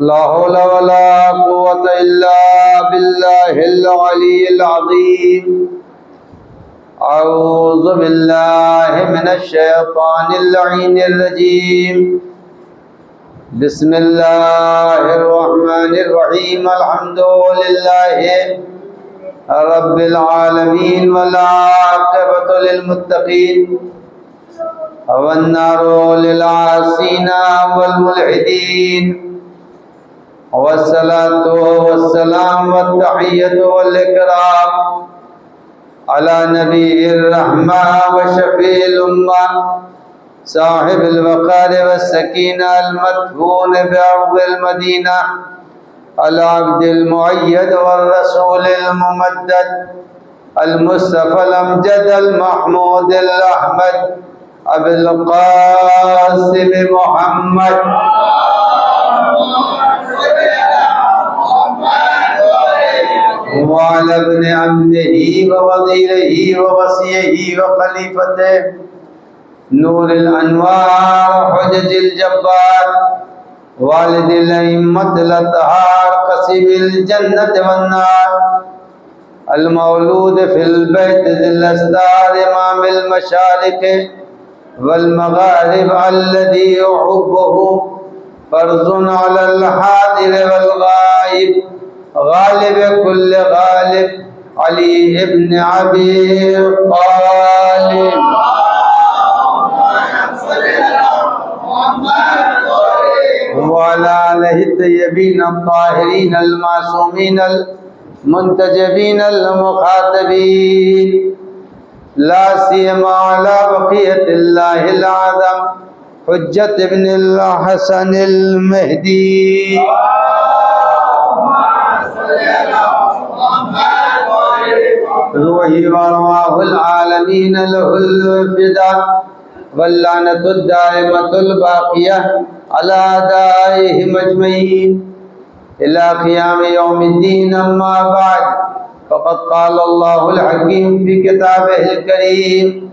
لا حول ولا قوة إلا بالله العلي العظيم. أعوذ بالله من الشيطان اللعين الرجيم. بسم الله الرحمن الرحيم. الحمد لله رب العالمين والعاقبة للمتقين والنار للعاصين والملحدين والصلاة والسلام والتحية والإكرام على نبي الرحمة وشفيع الأمة صاحب الوقار والسكينة المدفون بأرض المدينة العبد المؤيد والرسول الممدد المصطفى الأمجد المحمود الأحمد أبي القاسم محمد وعلى ابن عمه ووزيره ووصيه وخليفته نور الأنوار حجج الجبار والد الأئمة الأطهار قسيم الجنة والنار المولود في البيت ذي الأسرار إمام المشارق والمغارب الذي يحبه فرض على الحاضر والغائب غالب كل غالب علي ابن أبي طالب وعلى آله الطيبين الطاهرين المعصومين المنتجبين المخاطبين لا سيما على بقية الله الأعظم حجة ابن الحسن المهدي روحي وارواح العالمين له الفداء واللعنة الدائمة الباقية على أعدائهم أجمعين إلى قيام يوم الدين. أما بعد فقد قال الله الحكيم في كتابه الكريم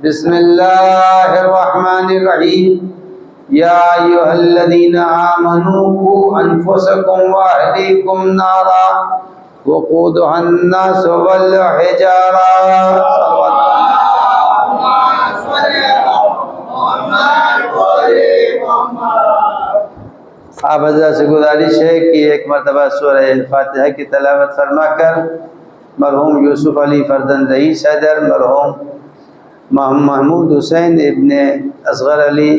بسم الله الرحمن الرحيم يا أيها الذين آمنوا قوا أنفسكم وأهليكم نارا وقودها الناس والحجارة. آپ حضرات سے گزارش ہے کہ ایک مرتبہ سورہ فاتحہ کی تلاوت فرما کر مرحوم یوسف علی فردند رئیس حیدر، مرحوم محمود حسین ابن اصغر علی،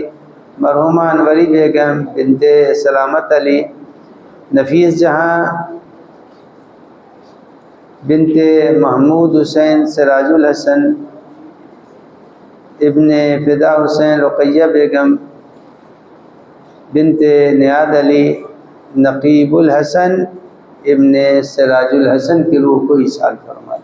مرحومہ انوری بیگم بنت سلامت علی، نفیس جہاں بنت محمود حسین، سراج الحسن ابن فدا حسین، رقیہ بیگم بنت نیاد علی، نقیب الحسن ابن سراج الحسن کی روح کو ایصال فرما دیں.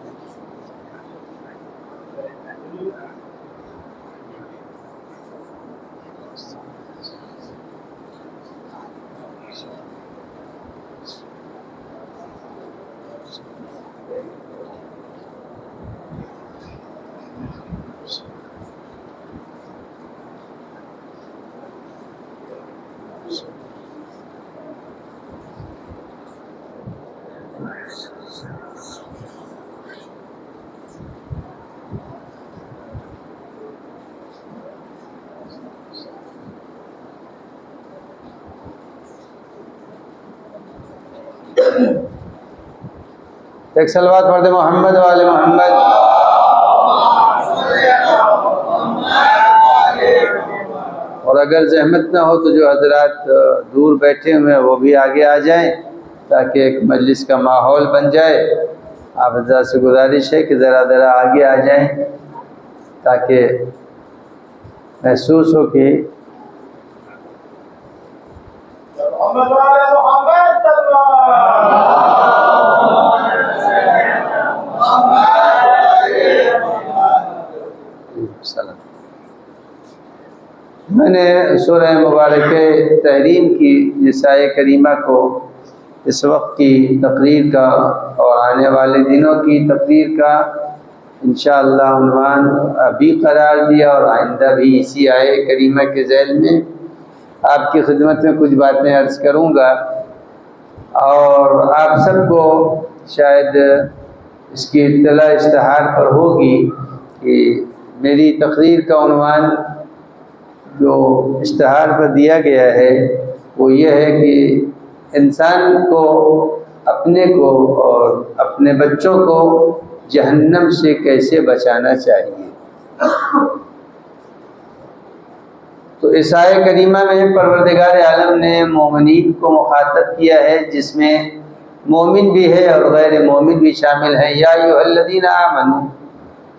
ایک صلوات پڑھ دے محمد والے محمد. اور اگر زحمت نہ ہو تو جو حضرات دور بیٹھے ہوئے ہیں وہ بھی آگے آ جائیں تاکہ ایک مجلس کا ماحول بن جائے. آپ حضرات سے گزارش ہے کہ ذرا ذرا آگے آ جائیں تاکہ محسوس ہو کہ محمد والے محمد میں نے سورہ مبارک تحریم کی اس آیہ کریمہ کو اس وقت کی تقریر کا اور آنے والے دنوں کی تقریر کا انشاءاللہ عنوان ابھی قرار دیا، اور آئندہ بھی اسی آیہ کریمہ کے ذیل میں آپ کی خدمت میں کچھ باتیں عرض کروں گا، اور آپ سب کو شاید اس کی اطلاع اشتہار پر ہوگی کہ میری تقریر کا عنوان جو اشتہار پر دیا گیا ہے وہ یہ ہے کہ انسان کو اپنے کو اور اپنے بچوں کو جہنم سے کیسے بچانا چاہیے۔ تو اس آیہ کریمہ میں پروردگار عالم نے مومنین کو مخاطب کیا ہے، جس میں مومن بھی ہے اور غیر مومن بھی شامل ہیں۔ یا ایھا الذین آمنوا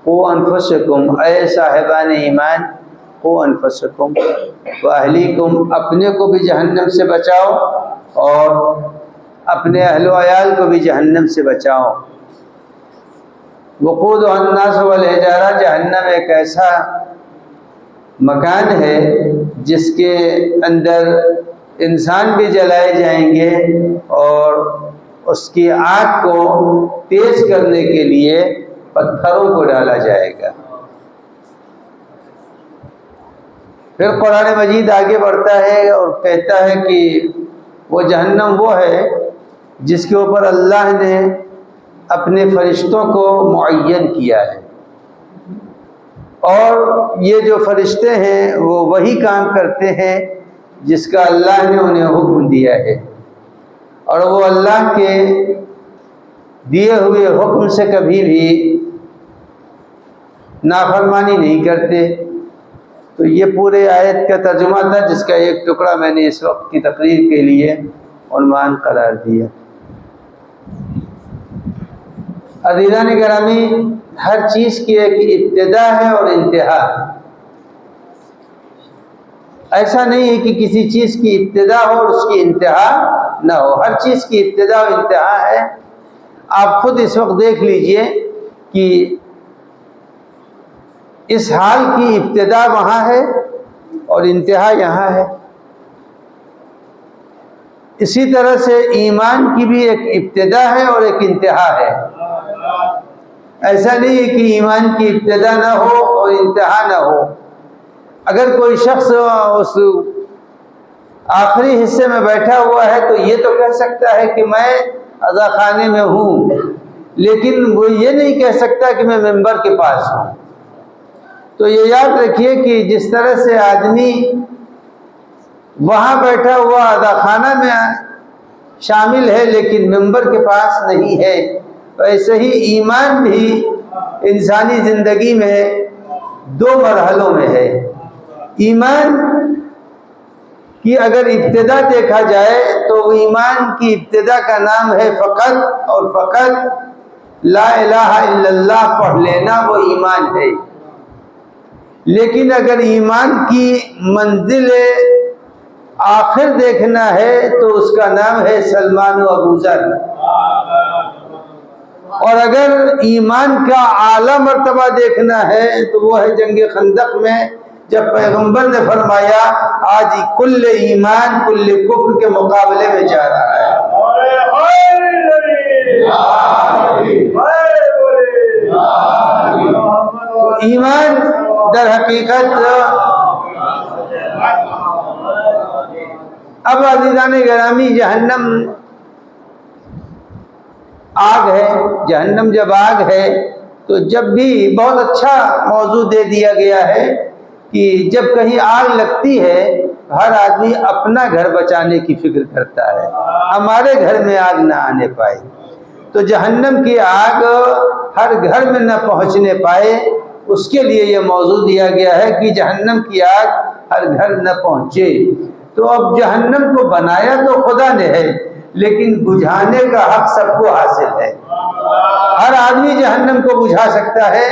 قوا انفسکم، اے صاحبان ایمان، قوا انفسکم واہلیکم، اپنے کو بھی جہنم سے بچاؤ اور اپنے اہل و عیال کو بھی جہنم سے بچاؤ۔ وقودھا الناس والحجارہ، جہنم ایک ایسا مکان ہے جس کے اندر انسان بھی جلائے جائیں گے، اور اس کی آگ کو تیز کرنے کے لیے پتھروں کو ڈالا جائے گا۔ پھر قرآن مجید آگے بڑھتا ہے اور کہتا ہے کہ وہ جہنم وہ ہے جس کے اوپر اللہ نے اپنے فرشتوں کو معین کیا ہے، اور یہ جو فرشتے ہیں وہ وہی کام کرتے ہیں جس کا اللہ نے انہیں حکم دیا ہے، اور وہ اللہ کے دیے ہوئے حکم سے کبھی بھی نافرمانی نہیں کرتے۔ تو یہ پورے آیت کا ترجمہ تھا، جس کا ایک ٹکڑا میں نے اس وقت کی تقریر کے لیے عنوان قرار دیا۔ عزیزان گرامی، ہر چیز کی ایک ابتدا ہے اور انتہا۔ ایسا نہیں ہے کہ کسی چیز کی ابتدا ہو اور اس کی انتہا نہ ہو، ہر چیز کی ابتدا اور انتہا ہے۔ آپ خود اس وقت دیکھ لیجئے کہ اس حال کی ابتدا وہاں ہے اور انتہا یہاں ہے۔ اسی طرح سے ایمان کی بھی ایک ابتدا ہے اور ایک انتہا ہے۔ ایسا نہیں ہے کہ ایمان کی ابتدا نہ ہو اور انتہا نہ ہو۔ اگر کوئی شخص اس آخری حصے میں بیٹھا ہوا ہے تو یہ تو کہہ سکتا ہے کہ میں عزا خانے میں ہوں، لیکن وہ یہ نہیں کہہ سکتا کہ میں ممبر کے پاس ہوں۔ تو یہ یاد رکھیے کہ جس طرح سے آدمی وہاں بیٹھا ہوا عزا خانہ میں شامل ہے لیکن ممبر کے پاس نہیں ہے، ویسے ہی ایمان بھی انسانی زندگی میں دو مرحلوں میں ہے۔ ایمان کی اگر ابتدا دیکھا جائے تو ایمان کی ابتدا کا نام ہے فقط اور فقط لا الہ الا اللہ پڑھ لینا، وہ ایمان ہے۔ لیکن اگر ایمان کی منزل آخر دیکھنا ہے تو اس کا نام ہے سلمان و ابو ذر، اور اگر ایمان کا اعلیٰ مرتبہ دیکھنا ہے تو وہ ہے جنگ خندق میں، جب پیغمبر نے فرمایا آج کل ایمان کل کفر کے مقابلے میں جا رہا ہے۔ تو ایمان در حقیقت اب عزیزان گرامی جہنم آگ ہے۔ جہنم جب آگ ہے تو جب بھی بہت اچھا موضوع دے دیا گیا ہے کہ جب کہیں آگ لگتی ہے ہر آدمی اپنا گھر بچانے کی فکر کرتا ہے، ہمارے گھر میں آگ نہ آنے پائے۔ تو جہنم کی آگ ہر گھر میں نہ پہنچنے پائے، اس کے لیے یہ موضوع دیا گیا ہے کہ جہنم کی آگ ہر گھر نہ پہنچے۔ تو اب جہنم کو بنایا تو خدا نے ہے، لیکن بجھانے کا حق سب کو حاصل ہے۔ ہر آدمی جہنم کو بجھا سکتا ہے،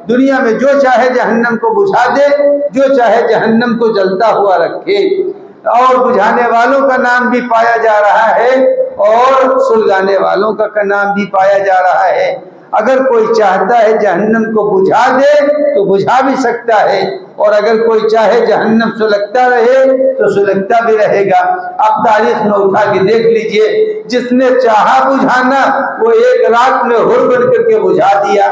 دنیا میں جو چاہے جہنم کو بجھا دے، جو چاہے جہنم کو جلتا ہوا رکھے، اور بجھانے والوں کا نام بھی پایا جا رہا ہے اور سلگانے والوں کا نام بھی پایا جا رہا ہے۔ اگر کوئی چاہتا ہے جہنم کو بجھا دے تو بجھا بھی سکتا ہے، اور اگر کوئی چاہے جہنم سلگتا رہے تو سلگتا بھی رہے گا۔ آپ تاریخ میں اٹھا کے دیکھ لیجئے، جس نے چاہا بجھانا وہ ایک رات میں ہر بن کر کے بجھا دیا،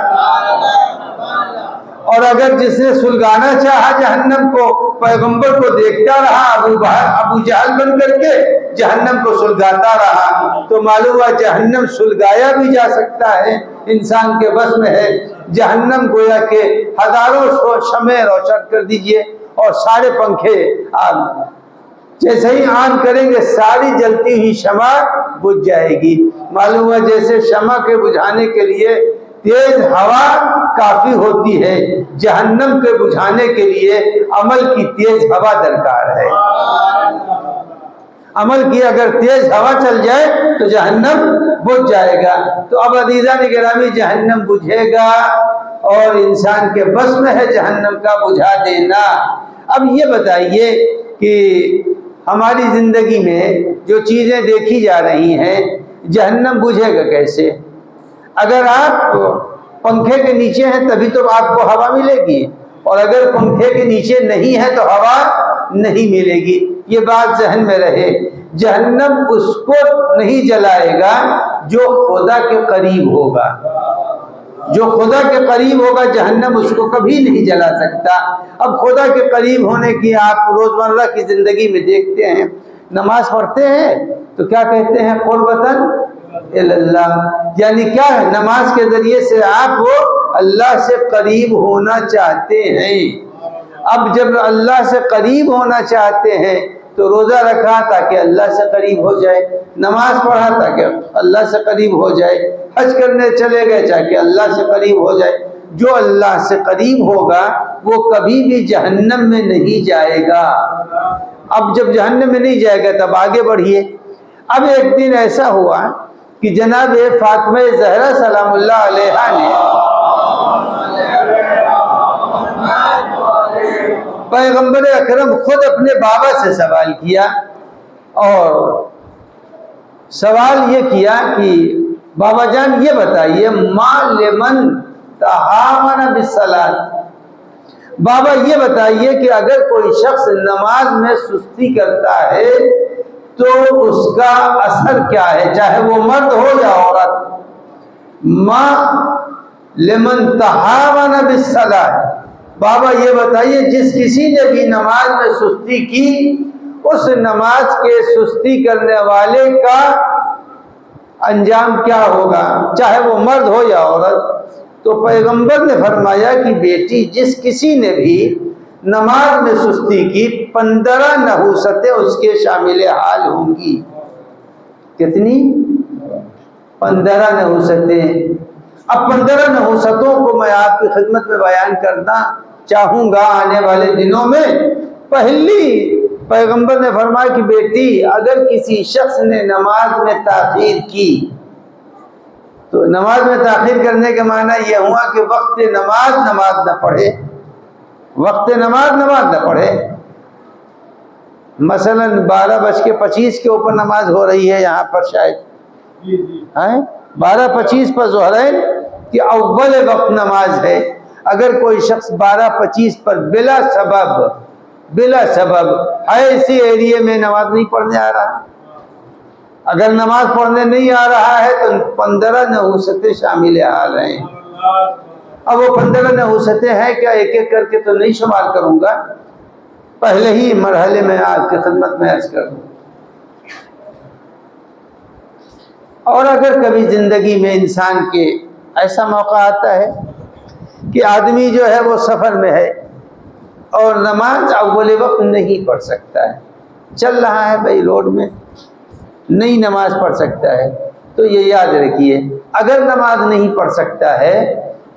اور اگر جس نے سلگانا چاہا جہنم کو، پیغمبر کو دیکھتا رہا ابو جہل بن کر کے جہنم کو سلگاتا رہا، تو معلوم ہوا جہنم سلگایا بھی جا سکتا ہے، انسان کے بس میں ہے۔ جہنم گویا کہ ہزاروں شمع روشن کر دیجئے اور سارے پنکھے جیسے ہی آن کریں گے ساری جلتی ہوئی شمع بجھ جائے گی۔ معلوم ہوا جیسے شمع کے بجھانے کے لیے تیز ہوا کافی ہوتی ہے، جہنم کے بجھانے کے لیے عمل کی تیز ہوا درکار ہے۔ عمل کی اگر تیز ہوا چل جائے تو جہنم بجھ جائے گا۔ تو اب عزیزان گرامی جہنم بجھے گا اور انسان کے بس میں ہے جہنم کا بجھا دینا۔ اب یہ بتائیے کہ ہماری زندگی میں جو چیزیں دیکھی جا رہی ہیں جہنم بجھے گا کیسے؟ اگر آپ پنکھے کے نیچے ہیں تبھی تو آپ کو ہوا ملے گی، اور اگر پنکھے کے نیچے نہیں ہے تو ہوا نہیں ملے گی۔ یہ بات ذہن میں رہے، جہنم اس کو نہیں جلائے گا جو خدا کے قریب ہوگا، جو خدا کے قریب ہوگا جہنم اس کو کبھی نہیں جلا سکتا۔ اب خدا کے قریب ہونے کی آپ روزمرہ کی زندگی میں دیکھتے ہیں، نماز پڑھتے ہیں تو کیا کہتے ہیں؟ قربتاً اللہ، یعنی کیا ہے؟ نماز کے ذریعے سے آپ اللہ سے قریب ہونا چاہتے ہیں۔ اب جب اللہ سے قریب ہونا چاہتے ہیں تو روزہ رکھا تاکہ اللہ سے قریب ہو جائے، نماز پڑھا تاکہ اللہ سے قریب ہو جائے، حج کرنے چلے گئے تاکہ اللہ سے قریب ہو جائے۔ جو اللہ سے قریب ہوگا وہ کبھی بھی جہنم میں نہیں جائے گا۔ اب جب جہنم میں نہیں جائے گا تب آگے بڑھیے۔ اب ایک دن ایسا ہوا کہ جناب فاطمہ زہرا سلام اللہ علیہا نے پیغمبر اکرم خود اپنے بابا سے سوال کیا، اور سوال یہ کیا کہ بابا جان یہ بتائیے ما لمن تہاون بالصلاۃ، بابا یہ بتائیے کہ اگر کوئی شخص نماز میں سستی کرتا ہے تو اس کا اثر کیا ہے، چاہے وہ مرد ہو یا عورت؟ ما لمن تہاون بالصلاۃ، بابا یہ بتائیے جس کسی نے بھی نماز میں سستی کی اس نماز کے سستی کرنے والے کا انجام کیا ہوگا، چاہے وہ مرد ہو یا عورت؟ تو پیغمبر نے فرمایا کہ بیٹی جس کسی نے بھی نماز میں سستی کی 15 نحوستیں اس کے شامل حال ہوں گی۔ کتنی؟ 15 نحوستیں۔ اب 15 نحوستوں کو میں آپ کی خدمت میں بیان کرنا چاہوں گا آنے والے دنوں میں۔ پہلی پیغمبر نے فرمایا کہ بیٹی اگر کسی شخص نے نماز میں تاخیر کی، تو نماز میں تاخیر کرنے کا معنی یہ ہوا کہ وقت نماز نہ پڑھے، وقت نماز نہ پڑھے۔ مثلا 12:25 کے اوپر نماز ہو رہی ہے یہاں پر شاید 12:25 پر ظہرین کی اول وقت نماز ہے، اگر کوئی شخص 12:25 پر بلا سبب ایسی ایریے میں نماز نہیں پڑھنے آ رہا، اگر نماز پڑھنے نہیں آ رہا ہے تو 15 نحوستیں شامل حال ہیں۔ اب وہ 15 نحوستیں ہیں کیا، ایک ایک کر کے تو نہیں شمار کروں گا، پہلے ہی مرحلے میں آپ کی خدمت میں عرض کر دوں۔ اور اگر کبھی زندگی میں انسان کے ایسا موقع آتا ہے کہ آدمی جو ہے وہ سفر میں ہے اور نماز اول وقت نہیں پڑھ سکتا ہے، چل رہا ہے بھائی روڈ میں، نہیں نماز پڑھ سکتا ہے، تو یہ یاد رکھیے اگر نماز نہیں پڑھ سکتا ہے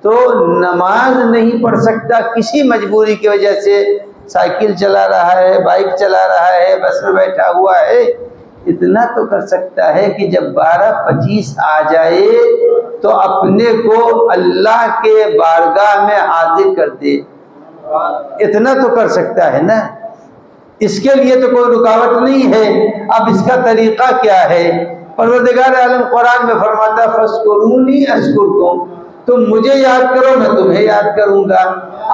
تو نماز نہیں پڑھ سکتا کسی مجبوری کی وجہ سے، سائیکل چلا رہا ہے، بائک چلا رہا ہے، بس میں بیٹھا ہوا ہے، اتنا تو کر سکتا ہے کہ جب 12:25 آ جائے تو اپنے کو اللہ کے بارگاہ میں حاضر کر دے، اتنا تو کر سکتا ہے نا۔ اس کے لیے تو کوئی رکاوٹ نہیں ہے۔ اب اس کا طریقہ کیا ہے؟ پروردگار عالم قرآن میں فرماتا ہے فَاذْكُرُونِي أَذْكُرْكُمْ، تم مجھے یاد کرو میں تمہیں یاد کروں گا۔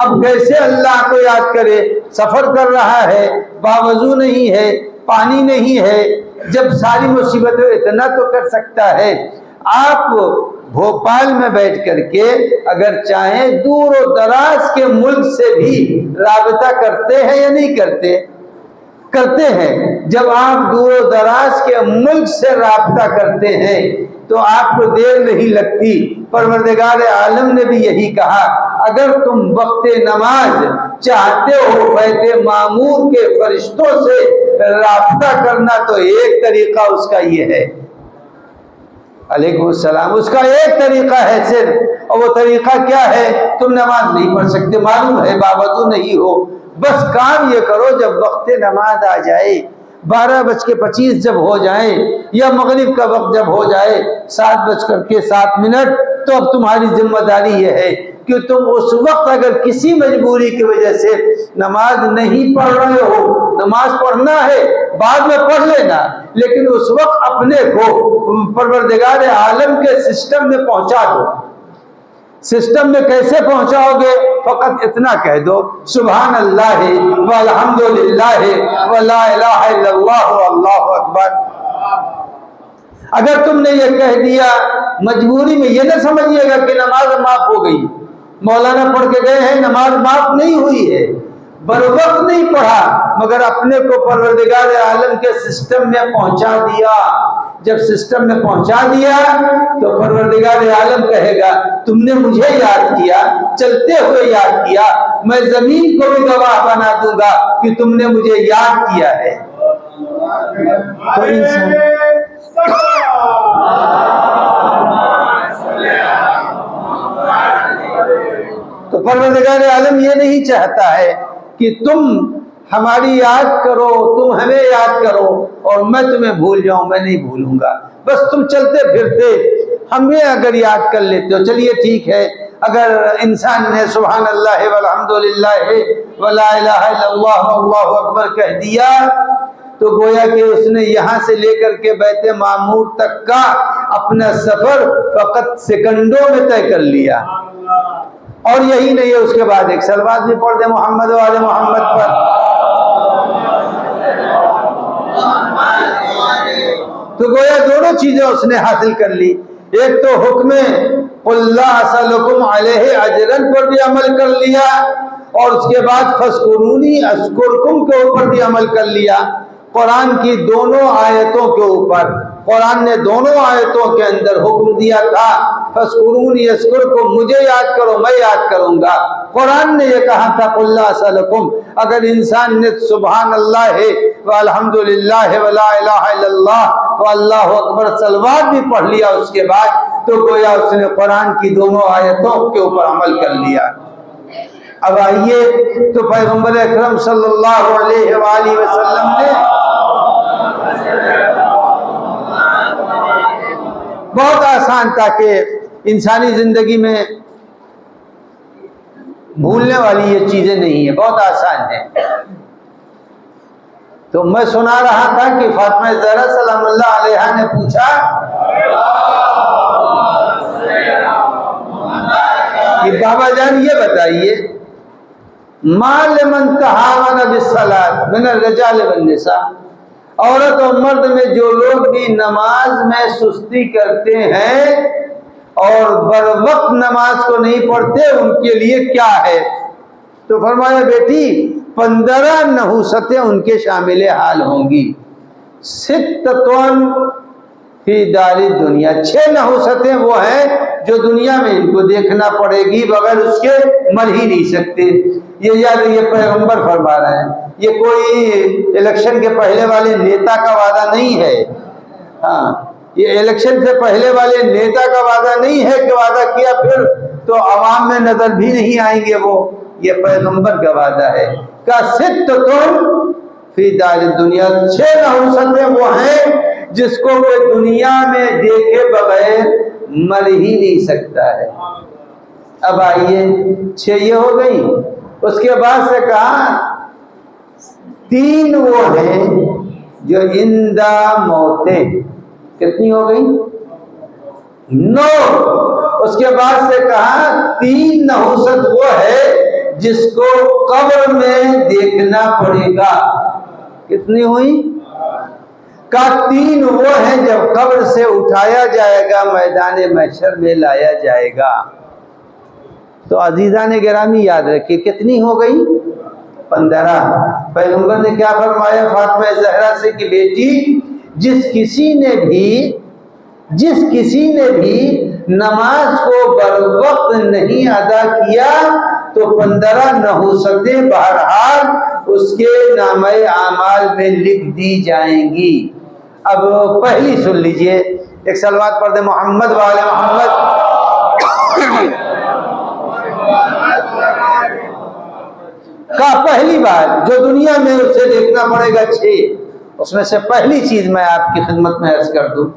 اب کیسے اللہ کو یاد کرے؟ سفر کر رہا ہے، باوضو نہیں ہے، پانی نہیں ہے، جب ساری مصیبتیں اتنا تو کر سکتا ہے۔ آپ بھوپال میں بیٹھ کر کے اگر چاہیں دور و دراز کے ملک سے بھی رابطہ کرتے ہیں یا نہیں کرتے؟ کرتے ہیں۔ جب آپ دور و دراز کے ملک سے رابطہ کرتے ہیں تو آپ کو دیر نہیں لگتی۔ پروردگار عالم نے بھی یہی کہا، اگر تم وقت نماز چاہتے ہو بیت معمور کے فرشتوں سے رابطہ کرنا تو ایک طریقہ اس کا یہ ہے، علیکم السلام، اس کا ایک طریقہ ہے صرف، اور وہ طریقہ کیا ہے؟ تم نماز نہیں پڑھ سکتے، معلوم ہے، باوضو نہیں ہو، بس کام یہ کرو جب وقت نماز آ جائے، 12:25 جب ہو جائیں یا مغرب کا وقت جب ہو جائے 7:07، تو اب تمہاری ذمہ داری یہ ہے کہ تم اس وقت اگر کسی مجبوری کی وجہ سے نماز نہیں پڑھ رہے ہو، نماز پڑھنا ہے بعد میں پڑھ لینا، لیکن اس وقت اپنے کو پروردگار عالم کے سسٹم میں پہنچا دو۔ سسٹم میں کیسے پہنچاؤ گے؟ فقط اتنا کہہ دو سبحان اللہ والحمد للہ ولا الہ الا اللہ واللہ اکبر۔ اگر تم نے یہ کہہ دیا، مجبوری میں یہ نہ سمجھیے گا کہ نماز معاف ہو گئی، مولانا پڑھ کے گئے ہیں نماز معاف نہیں ہوئی ہے، بروقت نہیں پڑھا، مگر اپنے کو پروردگار عالم کے سسٹم میں پہنچا دیا۔ جب سسٹم میں پہنچا دیا تو پروردگار عالم کہے گا تم نے مجھے یاد کیا، چلتے ہوئے یاد کیا، میں زمین کو بھی گواہ بنا دوں گا کہ تم نے مجھے یاد کیا ہے۔ تو انسان تو پروردگار عالم یہ نہیں چاہتا ہے کہ تم ہماری یاد کرو، تم ہمیں یاد کرو اور میں تمہیں بھول جاؤں، میں نہیں بھولوں گا۔ بس تم چلتے پھرتے ہمیں اگر یاد کر لیتے ہو، چلیے ٹھیک ہے، اگر انسان نے سبحان اللہ والحمد للہ ولا الہ الا اللہ واللہ اکبر کہہ دیا تو گویا کہ اس نے یہاں سے لے کر کے بیت معمور تک کا اپنا سفر فقط سیکنڈوں میں طے کر لیا۔ اور یہی نہیں ہے، اس کے بعد ایک صلوات بھی پڑھ دے محمد و آل محمد پر۔ تو گویا دونوں چیزیں اس نے حاصل کر لی، ایک تو حکم قل لا اسألکم علیہ اجرا پر بھی عمل کر لیا، اور اس کے بعد فاذکرونی اذکرکم کے اوپر بھی عمل کر لیا۔ قرآن کی دونوں آیتوں کے اوپر، قرآن نے دونوں آیتوں کے اندر حکم دیا تھا فاذکرونی اذکرکم، مجھے یاد کرو میں یاد کروں گا۔ قرآن نے یہ کہا تھا قل لا اسألکم، اگر انسان نے سبحان اللہ والحمد للہ ولا الہ الا اللہ واللہ اکبر صلوات بھی پڑھ لیا اس کے بعد، تو گویا اس نے قرآن کی دونوں آیتوں کے اوپر عمل کر لیا۔ اب آئیے تو پیغمبر اکرم صلی اللہ علیہ وآلہ وسلم نے بہت آسان تھا کہ انسانی زندگی میں بھولنے والی یہ چیزیں نہیں ہیں، بہت آسان ہے۔ تو میں سنا رہا تھا کہ فاطمہ زہرا سلام اللہ علیہا نے پوچھا کہ بابا جان یہ بتائیے ما لمن تہاون بالصلاۃ من الرجال والنساء، عورت اور مرد میں جو لوگ بھی نماز میں سستی کرتے ہیں اور بر وقت نماز کو نہیں پڑھتے ان کے لیے کیا ہے؟ تو فرمایا بیٹی 15 نحوستیں ان کے شامل حال ہوں گی، ستتون فی دار دنیا، 6 نحوستیں وہ ہیں جو دنیا میں ان کو دیکھنا پڑے گی، بغیر اس کے مر ہی نہیں سکتے۔ یہ پیغمبر فرما رہے ہیں، یہ کوئی الیکشن کے پہلے والے نیتا کا وعدہ نہیں ہے۔ ہاں، یہ الیکشن سے پہلے والے نیتا کا وعدہ نہیں ہے کہ وعدہ کیا پھر تو عوام میں نظر بھی نہیں آئیں گے وہ، یہ پیغمبر کا وعدہ ہے کہ ستتون فی دار دنیا، 6 نحوستیں وہ ہیں جس کو وہ دنیا میں دیکھے بغیر مر ہی نہیں سکتا ہے۔ اب آئیے 6 یہ ہو گئی، اس کے بعد سے کہا 3 وہ ہیں جو عندہ موتیں، کتنی ہو گئی؟ 9۔ اس کے بعد سے کہا 3 نحوست وہ ہے جس کو قبر میں دیکھنا پڑے گا۔ کتنی ہوئی؟ کہا 3 وہ ہیں جب قبر سے اٹھایا جائے گا، میدان محشر میں لایا جائے گا۔ تو عزیزان گرامی یاد رکھیے کتنی ہو گئی؟ 15۔ پیغمبر نے کیا فرمایا فاطمہ زہرا سے کہ بیٹی جس کسی نے بھی نماز کو بر وقت نہیں ادا کیا تو 15 نحوستیں بہرحال اس کے نامہ اعمال میں لکھ دی جائیں گی۔ اب پہلی سن لیجئے، ایک صلوات پڑھ دیں محمد وعلی محمد۔ کا پہلی بات جو دنیا میں اسے دیکھنا پڑے گا 6، اس میں سے پہلی چیز میں آپ کی خدمت میں عرض کر دوں۔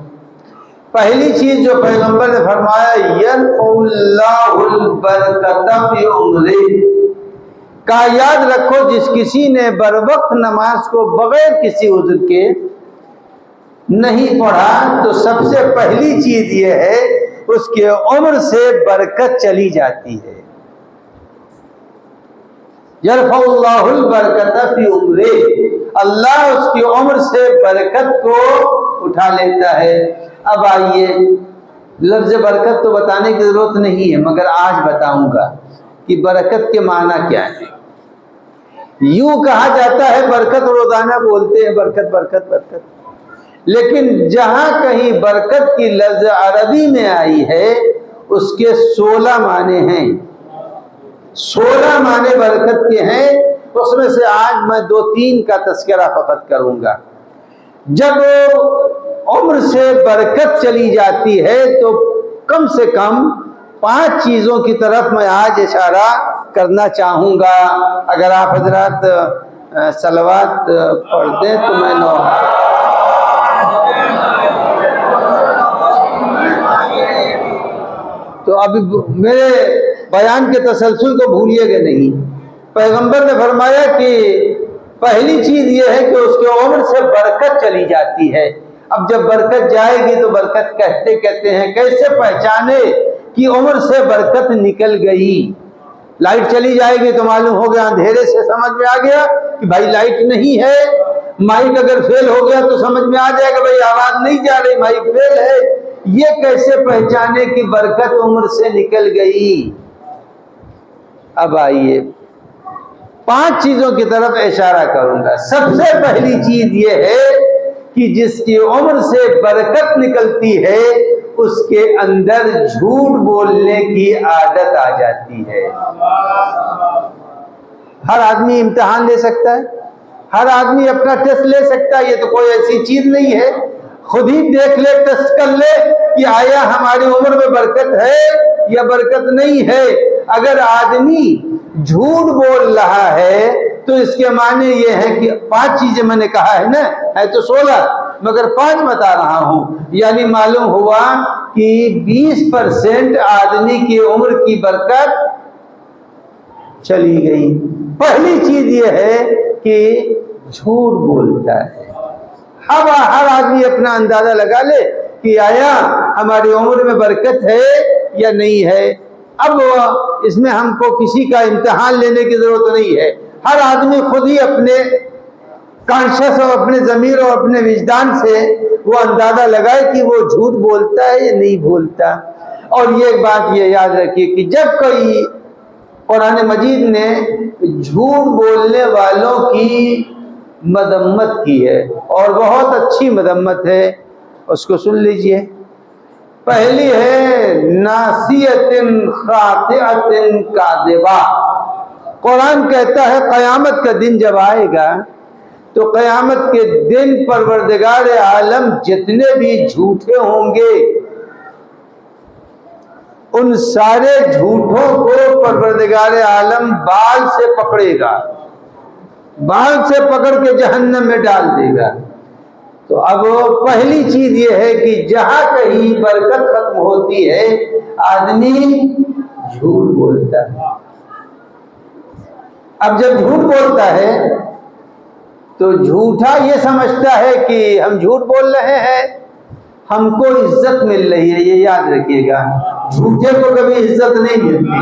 پہلی چیز جو پیغمبر نے فرمایا یرفع اللہ البرکۃ فی عمرہ، کا یاد رکھو جس کسی نے بر وقت نماز کو بغیر کسی عذر کے نہیں پڑھا تو سب سے پہلی چیز یہ ہے اس کے عمر سے برکت چلی جاتی ہے۔ یرفع اللہ البرکۃ فی عمرہ، اللہ اس کی عمر سے برکت کو اٹھا لیتا ہے۔ اب آئیے، لفظ برکت تو بتانے کی ضرورت نہیں ہے مگر آج بتاؤں گا کہ برکت کے معنی کیا ہے۔ یوں کہا جاتا ہے برکت، روزانہ بولتے ہیں برکت برکت برکت، لیکن جہاں کہیں برکت کی لفظ عربی میں آئی ہے اس کے 16 معنی ہیں۔ 16 معنی برکت کے ہیں، اس میں سے آج میں 2-3 کا تذکرہ فقط کروں گا۔ جب عمر سے برکت چلی جاتی ہے تو کم سے کم 5 چیزوں کی طرف میں آج اشارہ کرنا چاہوں گا۔ اگر آپ حضرات صلوات پڑھ دیں تو میں تو ابھی میرے بیان کے تسلسل کو بھولیے گا نہیں۔ پیغمبر نے فرمایا کہ پہلی چیز یہ ہے کہ اس کے عمر سے برکت چلی جاتی ہے۔ اب جب برکت جائے گی تو برکت کہتے ہیں کیسے پہچانے کہ عمر سے برکت نکل گئی؟ لائٹ چلی جائے گی تو معلوم ہو گیا، اندھیرے سے سمجھ میں آ گیا کہ بھائی لائٹ نہیں ہے۔ مائک اگر فیل ہو گیا تو سمجھ میں آ جائے گا بھائی آواز نہیں جا رہی، مائک فیل ہے۔ یہ کیسے پہچانے کہ برکت عمر سے نکل گئی؟ اب آئیے 5 چیزوں کی طرف اشارہ کروں گا۔ سب سے پہلی چیز یہ ہے کہ جس کی عمر سے برکت نکلتی ہے اس کے اندر جھوٹ بولنے کی عادت آ جاتی ہے۔ ہر آدمی امتحان لے سکتا ہے، ہر آدمی اپنا ٹیسٹ لے سکتا ہے، یہ تو کوئی ایسی چیز نہیں ہے۔ خود ہی دیکھ لے، ٹیسٹ کر لے کہ آیا ہماری عمر میں برکت ہے یا برکت نہیں ہے۔ اگر آدمی جھوٹ بول رہا ہے تو اس کے معنی یہ ہے کہ 5 چیزیں میں نے کہا ہے نا، ہے تو 16 مگر 5 بتا رہا ہوں، یعنی معلوم ہوا کہ 20% آدمی کی عمر کی برکت چلی گئی۔ پہلی چیز یہ ہے کہ جھوٹ بولتا ہے۔ ہر آدمی اپنا اندازہ لگا لے کہ آیا ہماری عمر میں برکت ہے یا نہیں ہے۔ اب اس میں ہم کو کسی کا امتحان لینے کی ضرورت نہیں ہے، ہر آدمی خود ہی اپنے کانشس اور اپنے ضمیر اور اپنے وجدان سے وہ اندازہ لگائے کہ وہ جھوٹ بولتا ہے یا نہیں بولتا۔ اور یہ بات یہ یاد رکھیے کہ جب کوئی قرآن مجید نے جھوٹ بولنے والوں کی مذمت کی ہے اور بہت اچھی مذمت ہے، اس کو سن لیجئے۔ پہلی ہے ناسیۃ خاطئۃ کاذبہ۔ قرآن کہتا ہے قیامت کا دن جب آئے گا تو قیامت کے دن پروردگار عالم جتنے بھی جھوٹے ہوں گے ان سارے جھوٹوں کو پروردگار عالم بال سے پکڑے گا، بال سے پکڑ کے جہنم میں ڈال دے گا۔ تو اب پہلی چیز یہ ہے کہ جہاں کہیں برکت ختم ہوتی ہے آدمی جھوٹ بولتا ہے۔ اب جب جھوٹ بولتا ہے تو جھوٹا یہ سمجھتا ہے کہ ہم جھوٹ بول رہے ہیں، ہم کو عزت مل رہی ہے، یہ یاد رکھیے گا۔ جھوٹے کو کبھی عزت نہیں ملتی،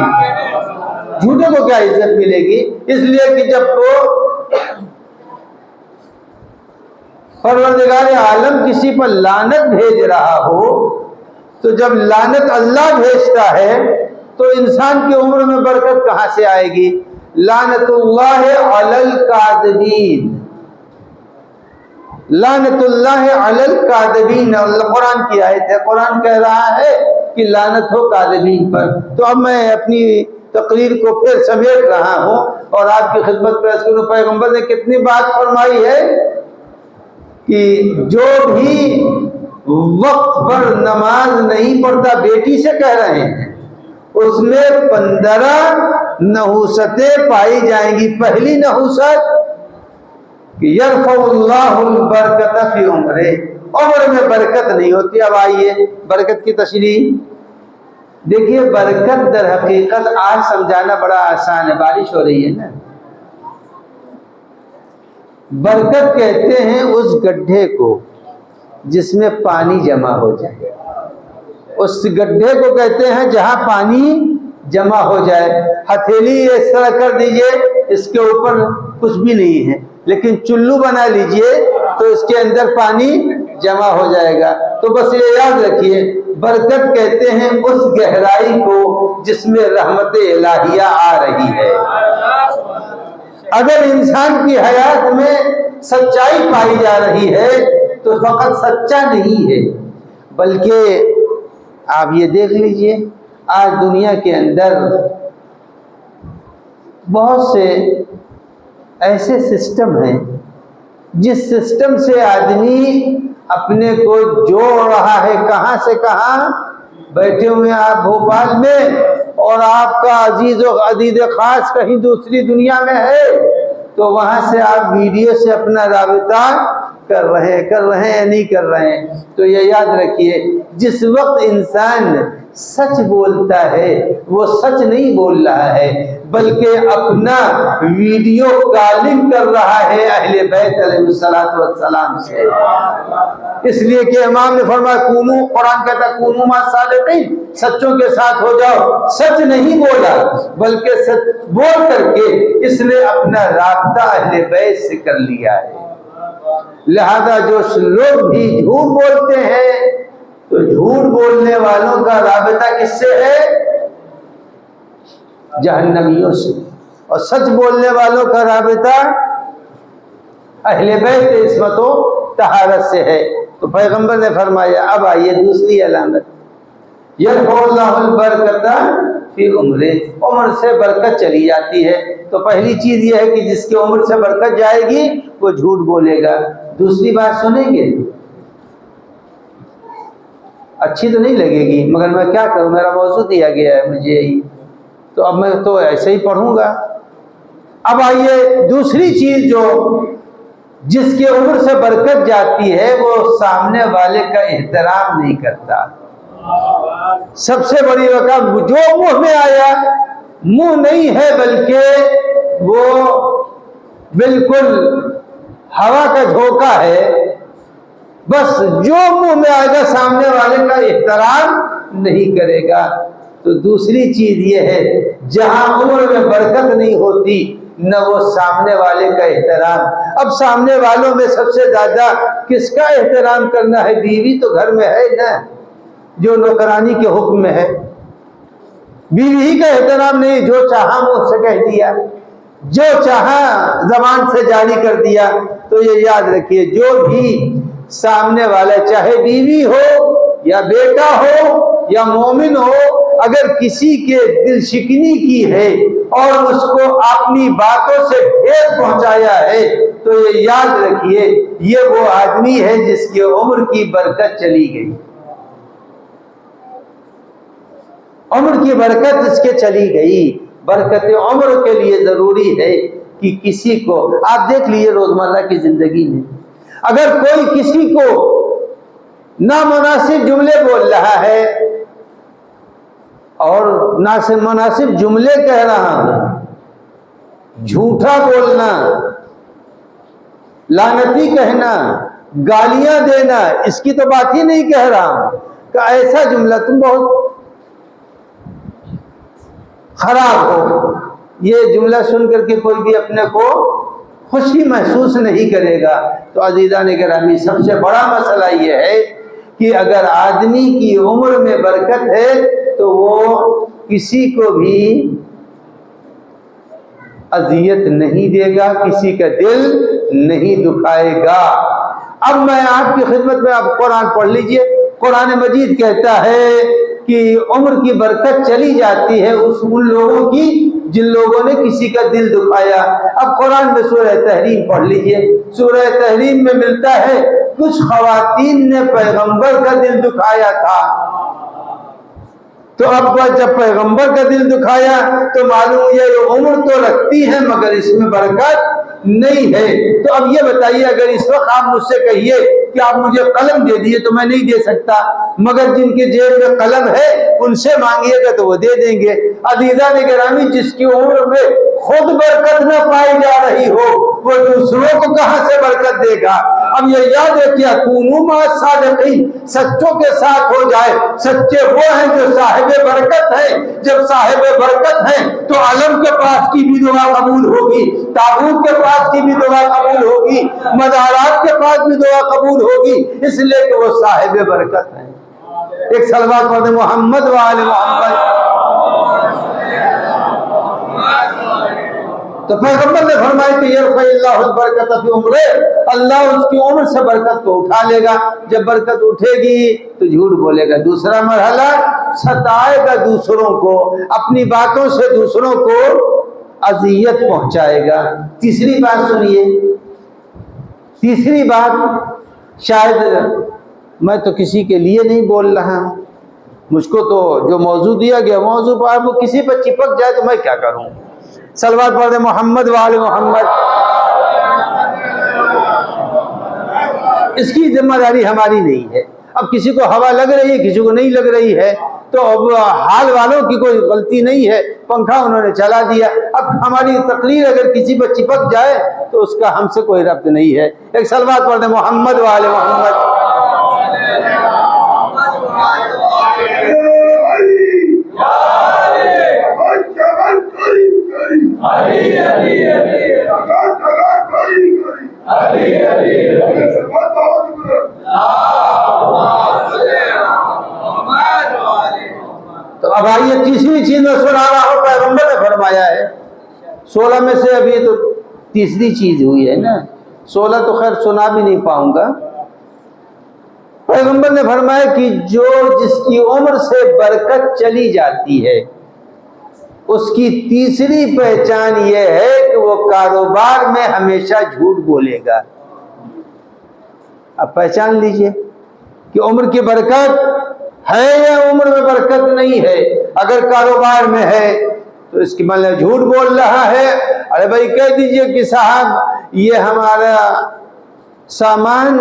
جھوٹے کو کیا عزت ملے گی؟ اس لیے کہ جب وہ پروردگار عالم کسی پر لعنت بھیج رہا ہو، تو جب لعنت اللہ بھیجتا ہے تو انسان کی عمر میں برکت کہاں سے آئے گی؟ لعنت اللہ علی الکاذبین، لعنت اللہ علی الکاذبین، قرآن کی آیت ہے، قرآن کہہ رہا ہے کہ لعنت ہو کاذبین پر۔ تو اب میں اپنی تقریر کو پھر سمیٹ رہا ہوں اور آپ کی خدمت پیش کروں۔ پیغمبر نے کتنی بات فرمائی ہے کہ جو بھی وقت پر نماز نہیں پڑھتا، بیٹی سے کہہ رہے ہیں، اس میں 15 نحوستیں پائی جائیں گی۔ پہلی نحوست یرفع اللہ البرکت فی عمرہ، عمر میں برکت نہیں ہوتی۔ اب آئیے برکت کی تشریح دیکھیے۔ برکت در حقیقت آج سمجھانا بڑا آسان ہے، بارش ہو رہی ہے نا، برکت کہتے ہیں اس گڈھے کو جس میں پانی جمع ہو جائے، اس گڈھے کو کہتے ہیں جہاں پانی جمع ہو جائے۔ ہتھیلی اس طرح کر دیجئے، اس کے اوپر کچھ بھی نہیں ہے، لیکن چلو بنا لیجئے تو اس کے اندر پانی جمع ہو جائے گا۔ تو بس یہ یاد رکھیے، برکت کہتے ہیں اس گہرائی کو جس میں رحمت الہیہ آ رہی ہے۔ اگر انسان کی حیات میں سچائی پائی جا رہی ہے تو فقط سچا نہیں ہے، بلکہ آپ یہ دیکھ لیجئے آج دنیا کے اندر بہت سے ایسے سسٹم ہیں جس سسٹم سے آدمی اپنے کو جوڑ رہا ہے، کہاں سے کہاں بیٹھے ہوئے ہیں آپ بھوپال میں، اور آپ کا عزیز و عزیز خاص کہیں دوسری دنیا میں ہے، تو وہاں سے آپ ویڈیو سے اپنا رابطہ کر رہے ہیں یا نہیں کر رہے ہیں۔ تو یہ یاد رکھیے، جس وقت انسان سچ بولتا ہے وہ سچ نہیں بول رہا ہے، بلکہ اپنا ویڈیو کالنگ کر رہا ہے اہل بیت علیہ السلام سے۔ اس لیے کہ امام نے فرمایا کونو، قرآن کہتا ہے کونو ما صادقین، سچوں کے ساتھ ہو جاؤ۔ سچ نہیں بولا بلکہ سچ بول کر کے اس نے اپنا رابطہ اہل بیت سے کر لیا ہے۔ لہذا جو لوگ بھی جھوٹ بولتے ہیں تو جھوٹ بولنے والوں کا رابطہ کس سے ہے؟ جہنمیوں سے، اور سچ بولنے والوں کا رابطہ اہل بیت عصمت و طہارت سے ہے۔ تو پیغمبر نے فرمایا اب آئیے دوسری علامت، یرفع اللہ البرکت فی عمرہ، عمر سے برکت چلی جاتی ہے۔ تو پہلی چیز یہ ہے کہ جس کی عمر سے برکت جائے گی وہ جھوٹ بولے گا۔ دوسری بات سنیں گے، اچھی تو نہیں لگے گی مگر میں کیا کروں، میرا موضوع دیا گیا ہے مجھے یہی، تو اب میں تو ایسے ہی پڑھوں گا۔ اب آئیے دوسری چیز جو جس کی عمر سے برکت جاتی ہے، وہ سامنے والے کا احترام نہیں کرتا۔ سب سے بڑی رقم جو منہ میں آیا، منہ نہیں ہے بلکہ وہ بالکل ہوا کا جھونکا ہے، بس جو منہ میں آئے گا سامنے والے کا احترام نہیں کرے گا۔ تو دوسری چیز یہ ہے، جہاں عمر میں برکت نہیں ہوتی نہ وہ سامنے والے کا احترام۔ اب سامنے والوں میں سب سے زیادہ کس کا احترام کرنا ہے؟ بیوی تو گھر میں ہے نا، جو نوکرانی کے حکم میں ہے، بیوی ہی کا احترام نہیں، جو چاہا منہ سے کہہ دیا، جو چاہا زبان سے جاری کر دیا۔ تو یہ یاد رکھیے، جو بھی سامنے والا چاہے بیوی ہو یا بیٹا ہو یا مومن ہو، اگر کسی کے دل شکنی کی ہے اور اس کو اپنی باتوں سے ٹھیس پہنچایا ہے، تو یہ یاد رکھیے یہ وہ آدمی ہے جس کی عمر کی برکت چلی گئی، عمر کی برکت اس کے چلی گئی۔ برکت عمر کے لیے ضروری ہے کہ کسی کو، آپ دیکھ لیجیے روزمرہ کی زندگی میں، اگر کوئی کسی کو نامناسب جملے بول رہا ہے اور نامناسب جملے کہہ رہا ہوں، جھوٹا بولنا، لعنتی کہنا، گالیاں دینا، اس کی تو بات ہی نہیں کہہ رہا ہوں کہ ایسا جملہ تم بہت خراب ہو، یہ جملہ سن کر کے کوئی بھی اپنے کو خوشی محسوس نہیں کرے گا۔ تو عزیزان گرامی، سب سے بڑا مسئلہ یہ ہے کہ اگر آدمی کی عمر میں برکت ہے تو وہ کسی کو بھی اذیت نہیں دے گا، کسی کا دل نہیں دکھائے گا۔ اب میں آپ کی خدمت میں، آپ قرآن پڑھ لیجئے، قرآن مجید کہتا ہے کہ عمر کی برکت چلی جاتی ہے ان لوگوں کی جن لوگوں نے کسی کا دل دکھایا۔ اب قرآن میں سورہ تحریم پڑھ لیجئے، سورہ تحریم میں ملتا ہے کچھ خواتین نے پیغمبر کا دل دکھایا تھا، تو اب جب پیغمبر کا دل دکھایا تو معلوم یہ عمر تو رکھتی ہے مگر اس میں برکت نہیں ہے۔ تو اب یہ بتائیے، اگر اس وقت آپ مجھ سے کہیے کہ آپ مجھے قلم دے دیے تو میں نہیں دے سکتا، مگر جن کے جیب میں قلم ہے ان سے مانگیے گا تو وہ دے دیں گے۔ عزیزان گرامی، جس کی عمر میں خود برکت نہ پائی جا رہی ہو وہ دوسروں کو کہاں سے برکت دے گا؟ اب یہ یاد رکھیے، کونوا مع الصادقین، سچوں کے ساتھ ہو جائے۔ سچے وہ ہیں جو صاحب برکت ہے۔ جب صاحب برکت ہے تو علم کے پاس کی بھی دعا قبول ہوگی، تابوت کے پاس کی بھی دعا قبول ہوگی، مزارات کے پاس بھی دعا قبول ہوگی، اس لیے کہ وہ صاحب برکت ہے۔ ایک صلوات پڑھیں محمد و آل محمد۔ تو پیغمبر نے فرمایا کہ یرفع اللہ البرکت فی عمرہ، اللہ اس کی عمر سے برکت کو اٹھا لے گا۔ جب برکت اٹھے گی تو جھوٹ بولے گا۔ دوسرا مرحلہ، ستائے گا دوسروں کو، اپنی باتوں سے دوسروں کو اذیت پہنچائے گا۔ تیسری بات سنیے، تیسری بات، شاید میں تو کسی کے لیے نہیں بول رہا ہوں، مجھ کو تو جو موضوع دیا گیا موضوع پر وہ کسی پر چپک جائے تو میں کیا کروں؟ صلوات پڑھ دیں محمد و آل محمد۔ اس کی ذمہ داری ہماری نہیں ہے۔ اب کسی کو ہوا لگ رہی ہے، کسی کو نہیں لگ رہی ہے، تو اب حال والوں کی کوئی غلطی نہیں ہے، پنکھا انہوں نے چلا دیا۔ اب ہماری تقریر اگر کسی پر چپک جائے تو اس کا ہم سے کوئی ربط نہیں ہے۔ ایک صلوات پڑھ دیں محمد و آل محمد۔ تو اب آئیے تیسری چیز میں سنا رہا ہوں، پیغمبر نے فرمایا ہے 16 میں سے ابھی تو تیسری چیز ہوئی ہے نا، 16 تو خیر سنا بھی نہیں پاؤں گا۔ پیغمبر نے فرمایا کہ جس کی عمر سے برکت چلی جاتی ہے اس کی تیسری پہچان یہ ہے کہ وہ کاروبار میں ہمیشہ جھوٹ بولے گا۔ اب پہچان لیجئے کہ عمر کی برکت ہے یا عمر میں برکت نہیں ہے۔ اگر کاروبار میں ہے تو اس کی مطلب جھوٹ بول رہا ہے۔ ارے بھائی کہہ دیجئے کہ صاحب یہ ہمارا سامان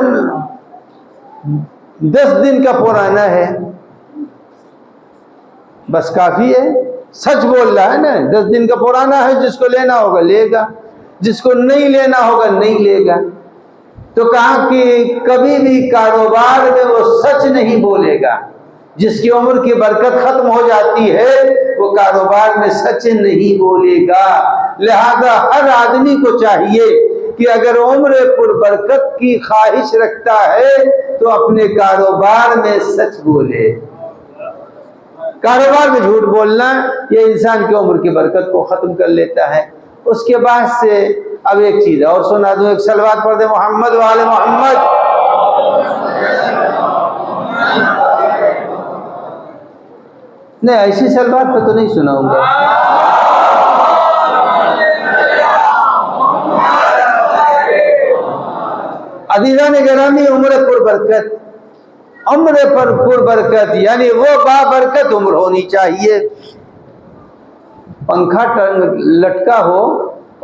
10 دن کا پرانا ہے، بس کافی ہے۔ سچ بول رہا ہے نا، 10 دن کا پرانا ہے، جس کو لینا ہوگا لے گا، جس کو نہیں لینا ہوگا نہیں لے گا۔ تو کہا کہ کبھی بھی کاروبار میں وہ سچ نہیں بولے گا۔ جس کی عمر کی برکت ختم ہو جاتی ہے وہ کاروبار میں سچ نہیں بولے گا۔ لہذا ہر آدمی کو چاہیے کہ اگر عمر پر برکت کی خواہش رکھتا ہے تو اپنے کاروبار میں سچ بولے۔ کاروبار میں جھوٹ بولنا یہ انسان کی عمر کی برکت کو ختم کر لیتا ہے۔ اس کے بعد سے اب ایک چیز اور سنا دوں، ایک صلوات پڑھ دیں محمد و آل محمد۔ نہیں ایسی صلوات پہ تو نہیں سناؤں گا۔ عزیزان گرامی، عمر پر برکت، عمر پر برکت یعنی وہ بابرکت عمر ہونی چاہیے۔ پنکھا لٹکا ہو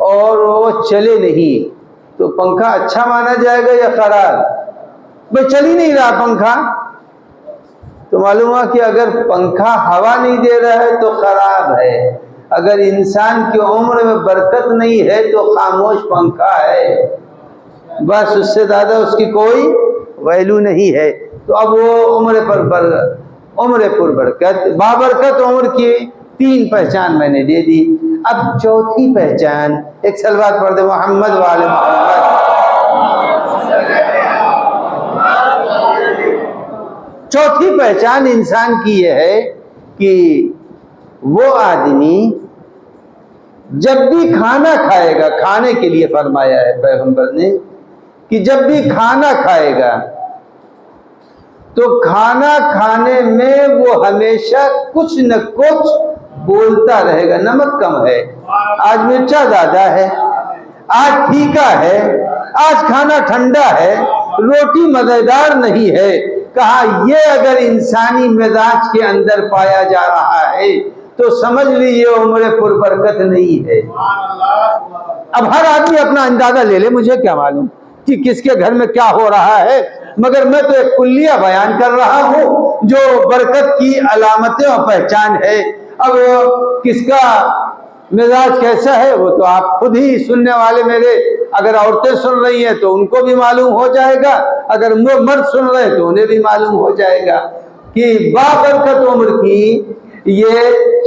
اور وہ چلے نہیں تو پنکھا اچھا مانا جائے گا یا خراب؟ بھئی چل ہی نہیں رہا پنکھا تو معلوم ہوا کہ اگر پنکھا ہوا نہیں دے رہا ہے تو خراب ہے۔ اگر انسان کی عمر میں برکت نہیں ہے تو خاموش پنکھا ہے، بس اس سے زیادہ اس کی کوئی ویلو نہیں ہے. تو اب وہ عمر پر برکت بابرکت عمر کی 3 پہچان میں نے دے دی. اب چوتھی پہچان، ایک صلوات پڑھ دے محمد والے محمد. چوتھی پہچان انسان کی یہ ہے کہ وہ آدمی جب بھی کھانا کھائے گا، کھانے کے لیے فرمایا ہے پیغمبر نے کہ جب بھی کھانا کھائے گا تو کھانا کھانے میں وہ ہمیشہ کچھ نہ کچھ بولتا رہے گا. نمک کم ہے، آج مرچا زیادہ ہے، آج پھیکا ہے، آج کھانا ٹھنڈا ہے، روٹی مزیدار نہیں ہے. کہا یہ اگر انسانی مزاج کے اندر پایا جا رہا ہے تو سمجھ لیجیے عمر پر برکت نہیں ہے. اب ہر آدمی اپنا اندازہ لے لے، مجھے کیا معلوم کہ کس کے گھر میں کیا ہو رہا ہے، مگر میں تو ایک کلیہ بیان کر رہا ہوں جو برکت کی علامتیں اور پہچان ہے. اب کس کا مزاج کیسا ہے وہ تو آپ خود ہی سننے والے میرے، اگر عورتیں سن رہی ہیں تو ان کو بھی معلوم ہو جائے گا، اگر مرد سن رہے ہیں تو انہیں بھی معلوم ہو جائے گا کہ بابرکت عمر کی یہ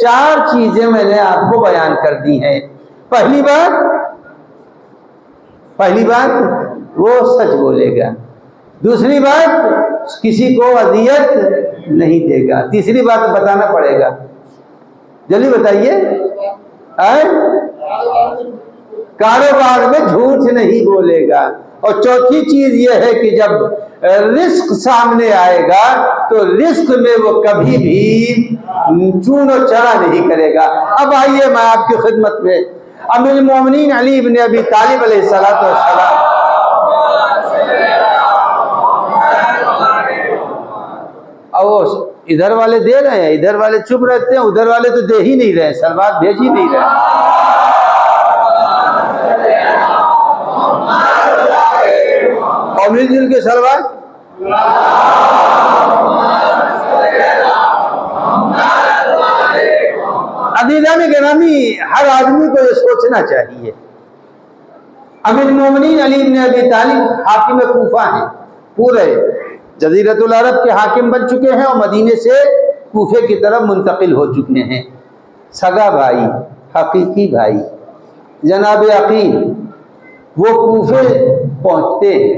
4 چیزیں میں نے آپ کو بیان کر دی ہیں. پہلی بات وہ سچ بولے گا. دوسری بات کسی کو اذیت نہیں دے گا. تیسری بات بتانا پڑے گا، جلدی بتائیے. کاروبار میں جھوٹ نہیں بولے گا. اور چوتھی چیز یہ ہے کہ جب رزق سامنے آئے گا تو رزق میں وہ کبھی بھی چون و چرا نہیں کرے گا. اب آئیے میں آپ کی خدمت میں امیر المومنین علی بن ابی طالب علیہ السلام، اور ادھر والے دے رہے ہیں، ادھر والے چپ رہتے ہیں، ادھر والے تو دے ہی نہیں رہے، سلوات بھیج ہی نہیں رہے. اور مل جل کے سلوات. عزیزان گرامی، ہر آدمی کو یہ سوچنا چاہیے. امیر المومنین علی بن ابی طالب حاکم کوفہ ہیں، پورے جزیرۃ العرب کے حاکم بن چکے ہیں اور مدینے سے کوفے کی طرف منتقل ہو چکے ہیں. سگا بھائی، حقیقی بھائی جناب عقیل وہ کوفے پہنچتے ہیں.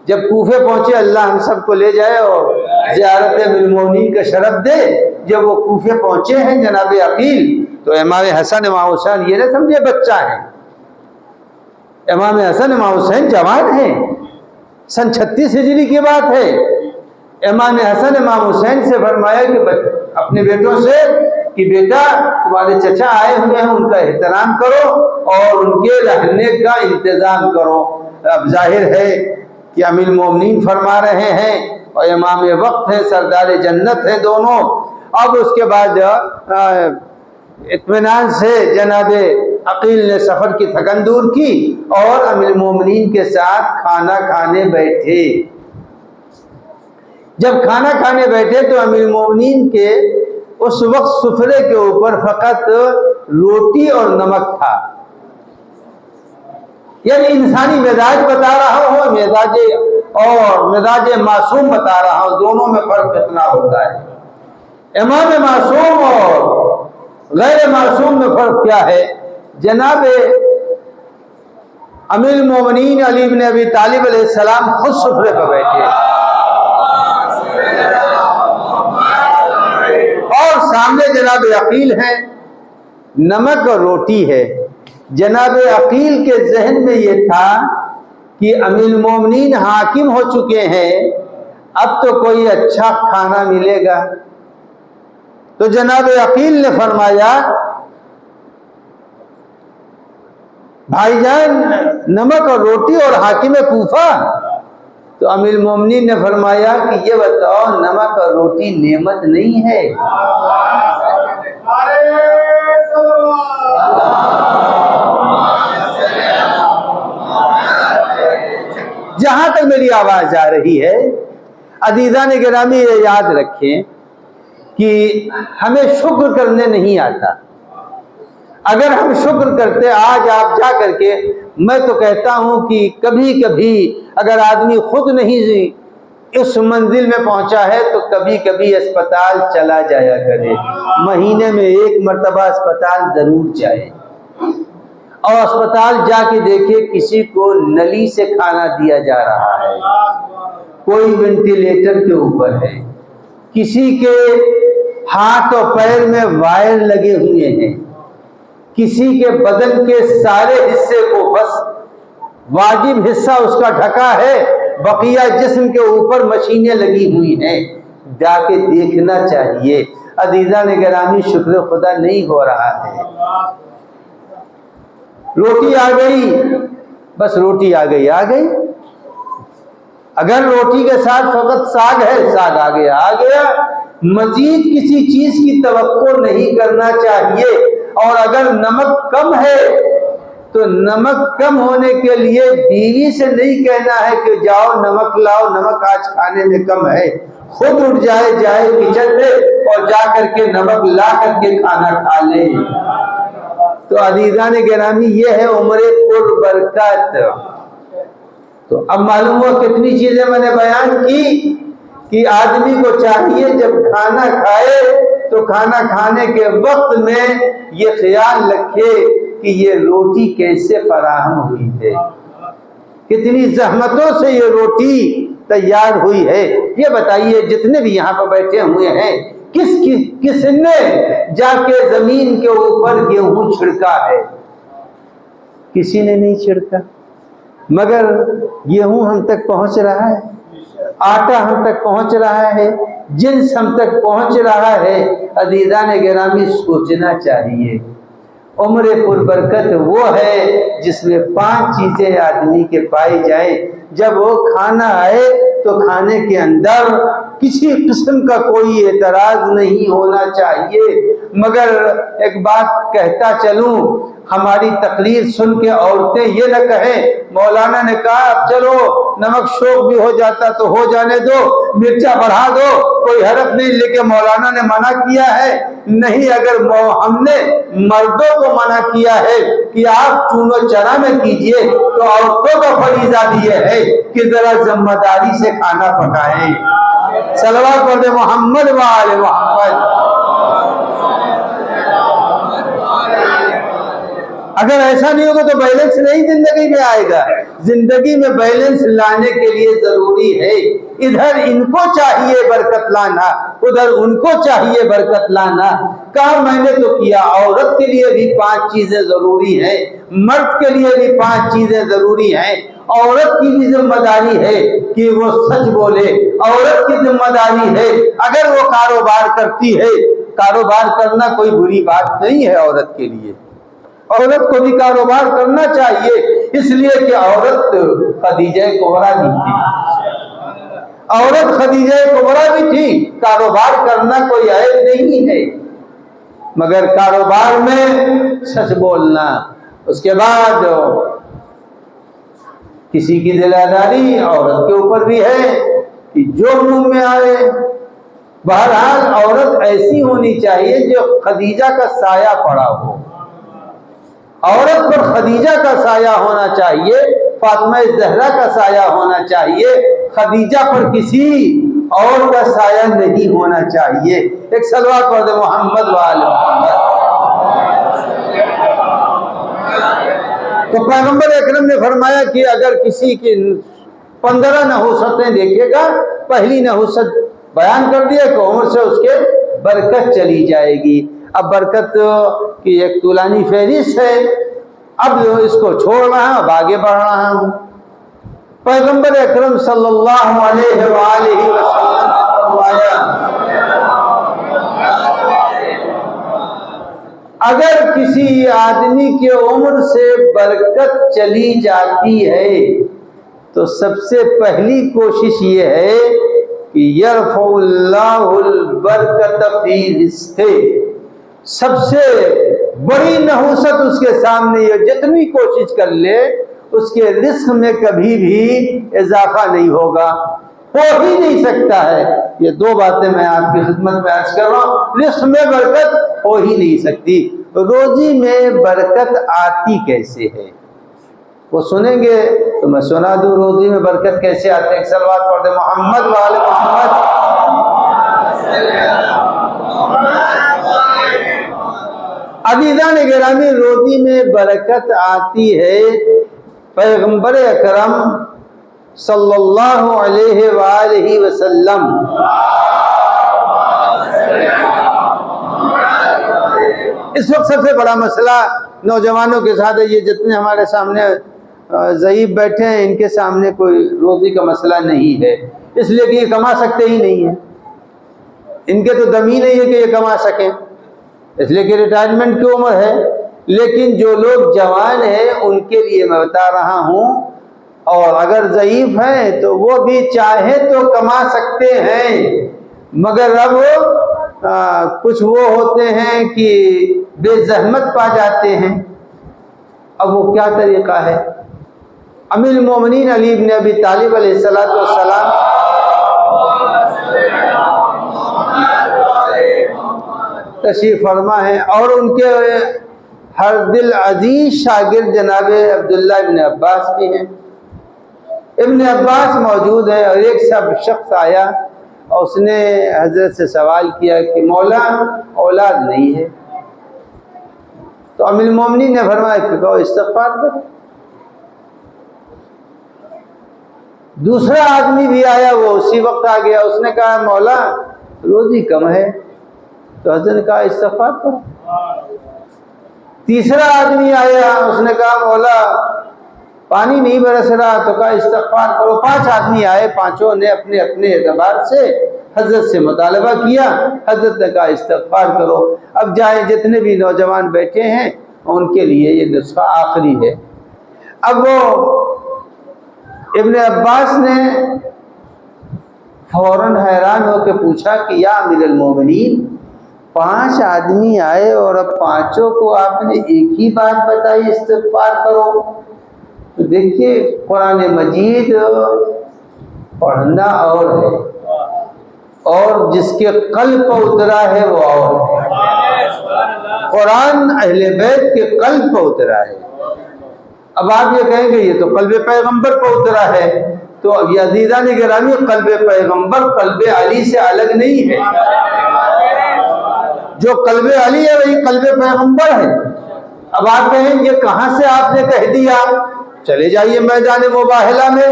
جب کوفے پہنچے، اللہ ہم سب کو لے جائے اور زیارت امیر المومنین کا شرف دے. جب وہ کوفے پہنچے ہیں جناب عقیل تو امام حسن امام حسین یہ نہ سمجھے بچہ ہیں، امام حسن امام حسین جوان ہیں. سن 36 ہجری کی بات ہے. امام حسن امام حسین سے فرمایا کہ اپنے بیٹوں سے کہ بیٹا تمہارے چچا آئے ہوئے ہیں، ان کا احترام کرو اور ان کے رہنے کا انتظام کرو. اب ظاہر ہے کہ امیر المومنین فرما رہے ہیں اور امام وقت ہیں، سردار جنت ہیں دونوں. اب اس کے بعد اطمینان سے جناب عقیل نے سفر کی تھکن دور کی اور امیر المومنین کے ساتھ کھانا کھانے بیٹھے. جب کھانا کھانے بیٹھے تو امیر المومنین کے اس وقت سفرے کے اوپر فقط روٹی اور نمک تھا. یعنی انسانی مزاج بتا رہا ہوں، مزاج معصوم بتا رہا ہوں، دونوں میں فرق اتنا ہوتا ہے. امام معصوم اور غیر معصوم میں فرق کیا ہے؟ جناب امیر المومنین علی بن ابی طالب علیہ السلام خود سفرے پر بیٹھے اور سامنے جناب عقیل ہیں، نمک اور روٹی ہے. جناب عقیل کے ذہن میں یہ تھا کہ امیر المومنین حاکم ہو چکے ہیں، اب تو کوئی اچھا کھانا ملے گا. تو جناب عقیل نے فرمایا بھائی جان نمک اور روٹی اور حاکم کوفہ. تو امیر المومنین نے فرمایا کہ یہ بتاؤ نمک اور روٹی نعمت نہیں ہے؟ جہاں تک میری آواز جا رہی ہے عزیزان گرامی یہ یاد رکھیں کہ ہمیں شکر کرنے نہیں آتا. اگر ہم شکر کرتے، آج آپ جا کر کے، میں تو کہتا ہوں کہ کبھی کبھی اگر آدمی خود نہیں اس منزل میں پہنچا ہے تو کبھی کبھی اسپتال چلا جایا کرے، مہینے میں 1 مرتبہ اسپتال ضرور جائے، اور اسپتال جا کے دیکھے کسی کو نلی سے کھانا دیا جا رہا ہے، کوئی وینٹیلیٹر کے اوپر ہے، کسی کے ہاتھ اور پیر میں وائر لگے ہوئے ہیں، کسی کے بدن کے سارے حصے کو بس واجب حصہ اس کا ڈھکا ہے، بقیہ جسم کے اوپر مشینیں لگی ہوئی ہیں، جا کے دیکھنا چاہیے۔ عزیزان گرامی، شکر خدا نہیں ہو رہا ہے۔ روٹی آ گئی، بس روٹی آ گئی، اگر روٹی کے ساتھ فقط ساگ ہے، ساگ آ گیا، مزید کسی چیز کی توقع نہیں کرنا چاہیے۔ اور اگر نمک کم ہے تو نمک کم ہونے کے لیے بیوی سے نہیں کہنا ہے کہ جاؤ نمک لاؤ، نمک آج کھانے میں کم ہے، خود اٹھ جائے کچن میں اور جا کر کے نمک لا کر کے کھانا کھا لے۔ تو عزیزان گرامی، یہ ہے عمر پر برکت۔ تو اب معلوم ہوا کتنی چیزیں میں نے بیان کی کہ آدمی کو چاہیے جب کھانا کھائے تو کھانا کھانے کے وقت میں یہ خیال رکھے کہ یہ روٹی کیسے فراہم ہوئی ہے، کتنی زحمتوں سے یہ روٹی تیار ہوئی ہے۔ یہ بتائیے جتنے بھی یہاں پر بیٹھے ہوئے ہیں، کس نے جا کے زمین کے اوپر گیہوں چھڑکا ہے؟ کسی نے نہیں چھڑکا، مگر گیہوں ہم تک پہنچ رہا ہے، آٹا ہم تک پہنچ رہا ہے، جنس ہم تک پہنچ رہا ہے۔ عزیزان گرامی، سوچنا چاہیے۔ عمر پر برکت وہ ہے جس میں 5 چیزیں آدمی کے پائی جائیں۔ جب وہ کھانا آئے تو کھانے کے اندر کسی قسم کا کوئی اعتراض نہیں ہونا چاہیے۔ مگر ایک بات کہتا چلوں، ہماری تقریر سن کے عورتیں یہ نہ کہیں مولانا نے کہا اب چلو نمک شوق بھی ہو جاتا تو ہو جانے دو، مرچا بڑھا دو، کوئی حرف نہیں، لیکن مولانا نے منع کیا ہے۔ نہیں، اگر ہم نے مردوں کو منع کیا ہے کہ آپ چون و چرا میں کیجئے تو عورتوں کا فریضہ بھی یہ ہے کہ ذرا ذمہ داری سے کھانا پکائیں۔ صلوات پڑھ دے محمد و آل محمد۔ اگر ایسا نہیں ہوگا تو بیلنس نہیں زندگی میں آئے گا۔ زندگی میں بیلنس لانے کے لیے ضروری ہے، ادھر ان کو چاہیے برکت لانا، ادھر ان کو چاہیے برکت لانا۔ کہا میں نے تو کیا، عورت کے لیے بھی 5 چیزیں ضروری ہیں، مرد کے لیے بھی 5 چیزیں ضروری ہیں۔ عورت کی بھی ذمہ داری ہے کہ وہ سچ بولے، عورت کی ذمہ داری ہے اگر وہ کاروبار کرتی ہے، کاروبار کرنا کوئی بری بات نہیں ہے عورت کے لیے، عورت کو بھی کاروبار کرنا چاہیے، اس لیے کہ عورت خدیجہ کبریٰ بھی تھی، عورت خدیجہ کبریٰ بھی تھی، کاروبار کرنا کوئی عیب نہیں ہے، مگر کاروبار میں سچ بولنا۔ اس کے بعد کسی کی دلاداری عورت کے اوپر بھی ہے کہ جو منہ میں آئے۔ بہرحال عورت ایسی ہونی چاہیے جو خدیجہ کا سایہ پڑا ہو، عورت پر خدیجہ کا سایہ ہونا چاہیے، فاطمہ زہرا کا سایہ ہونا چاہیے، خدیجہ پر کسی اور کا سایہ نہیں ہونا چاہیے۔ ایک صلوات پڑھ دے محمد و آل محمد۔ تو پیغمبر اکرم نے فرمایا کہ اگر کسی کی 15 نحوستیں دیکھے گا، پہلی نحوست بیان کر دیا کہ عمر سے اس کے برکت چلی جائے گی۔ اب برکت کی ایک طولانی فہرست ہے، اب اس کو چھوڑ رہا ہوں، اب آگے بڑھ رہا ہوں۔ پیغمبر اکرم صلی اللہ علیہ وآلہ وسلم نے فرمایا اگر کسی آدمی کی عمر سے برکت چلی جاتی ہے تو سب سے پہلی کوشش یہ ہے کہ یرفع اللہ البرکت فی رزقہ، سب سے بڑی نحوست اس کے سامنے یہ جتنی کوشش کر لے اس کے رزق میں کبھی بھی اضافہ نہیں ہوگا، ہو ہی نہیں سکتا ہے۔ یہ 2 باتیں میں آپ کی خدمت میں عرض کر رہا ہوں، رزق میں برکت ہو ہی نہیں سکتی۔ روزی میں برکت آتی کیسے ہے؟ وہ سنیں گے تو میں سنا دوں روزی میں برکت کیسے آتے. ایک صلوات پڑھ دیں محمد وآل محمد. عزیزان گرامی روزی میں برکت آتی ہے پیغمبر اکرم صلی اللہ علیہ وآلہ وسلم اس وقت سب سے بڑا مسئلہ نوجوانوں کے ساتھ ہے. یہ جتنے ہمارے سامنے ضعیف بیٹھے ہیں ان کے سامنے کوئی روزی کا مسئلہ نہیں ہے، اس لیے کہ یہ کما سکتے ہی نہیں ہیں. ان کے تو دم ہی نہیں ہے کہ یہ کما سکیں، اس لیے کہ ریٹائرمنٹ کی عمر ہے. لیکن جو لوگ جوان ہیں ان کے لیے میں بتا رہا ہوں، اور اگر ضعیف ہیں تو وہ بھی چاہے تو کما سکتے ہیں، مگر اب کچھ وہ ہوتے ہیں کہ بے زحمت پا جاتے ہیں. اب وہ کیا طریقہ ہے؟ امیر المومنین علی بن ابی طالب علیہ السلام تشریف فرما ہیں، اور ان کے ہر دل عزیز شاگرد جناب عبداللہ ابن عباس بھی ہیں. ابن عباس موجود ہیں اور ایک شخص آیا اور اس نے حضرت سے سوال کیا کہ مولا اولاد نہیں ہے. تو امیر المومنین نے فرمایا کہ کہو استغفار کرو. دوسرا آدمی بھی آیا، وہ اسی وقت آ گیا، اس نے کہا مولا روزی کم ہے. تو حضرت نے کہا استغفار کرو. تیسرا آدمی آیا، اس نے کہا مولا پانی نہیں برس رہا، تو کہا استغفار کرو. 5 آدمی آئے، پانچوں نے اپنے اپنے اعتبار سے حضرت سے مطالبہ کیا. حضرت نے کہا استغفار کرو. اب جائیں جتنے بھی نوجوان بیٹھے ہیں ان کے لیے یہ نسخہ آخری ہے. اب وہ ابن عباس نے فوراً حیران ہو کے پوچھا کہ یا امیر المومنین 5 آدمی آئے اور اب 5 کو آپ نے ایک ہی بات بتائی استغفار کرو. تو دیکھیے قرآن مجید پڑھنا اور ہے، اور جس کے قلب پر اترا ہے وہ اور ہے. قرآن اہل بیت کے قلب پر اترا ہے. اب آپ یہ کہیں گے یہ تو قلب پیغمبر پر اترا ہے، تو اب یہ عزیزان گرامی قلب پیغمبر قلب علی سے الگ نہیں ہے. جو قلب علی ہے وہی قلب پیغمبر ہے. اب آپ کہیں یہ کہاں سے آپ نے کہہ دیا؟ چلے جائیے میدان مباہلہ میں.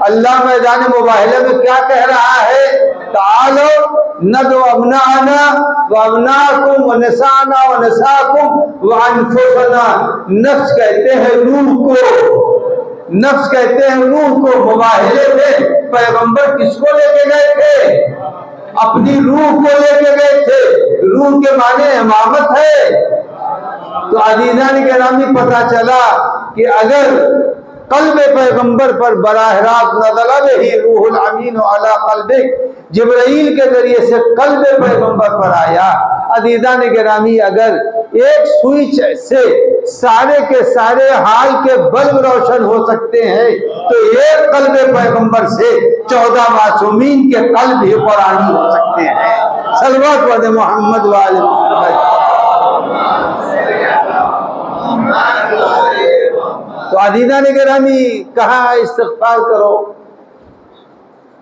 اللہ میدان مباہلہ میں کیا کہہ رہا ہے؟ تعالوا ندعو ابناءنا وابناءکم ونساءنا ونساءکم وانفسنا. نفس کہتے ہیں روح کو، نفس کہتے ہیں روح کو. مباہلے میں پیغمبر کس کو لے کے گئے تھے؟ اپنی روح کو لے کے گئے تھے. روح کے معنی امامت ہے. تو عزیزان گرامی پتہ چلا کہ اگر قلب پیغمبر پر براہ راست نزل به روح الامین علی قلبک، جبرائیل کے ذریعے سے قلب پیغمبر پر آیا. عزیزان گرامی اگر ایک سوئچ سے سارے کے سارے حال کے بلب روشن ہو سکتے ہیں تو ایک قلب پیغمبر سے 14 معصومین کے قلب ہی قرآنی ہو سکتے ہیں. صلوات پڑھیں محمد وآل محمد. تو عزیزان گرامی کہا استغفار کرو.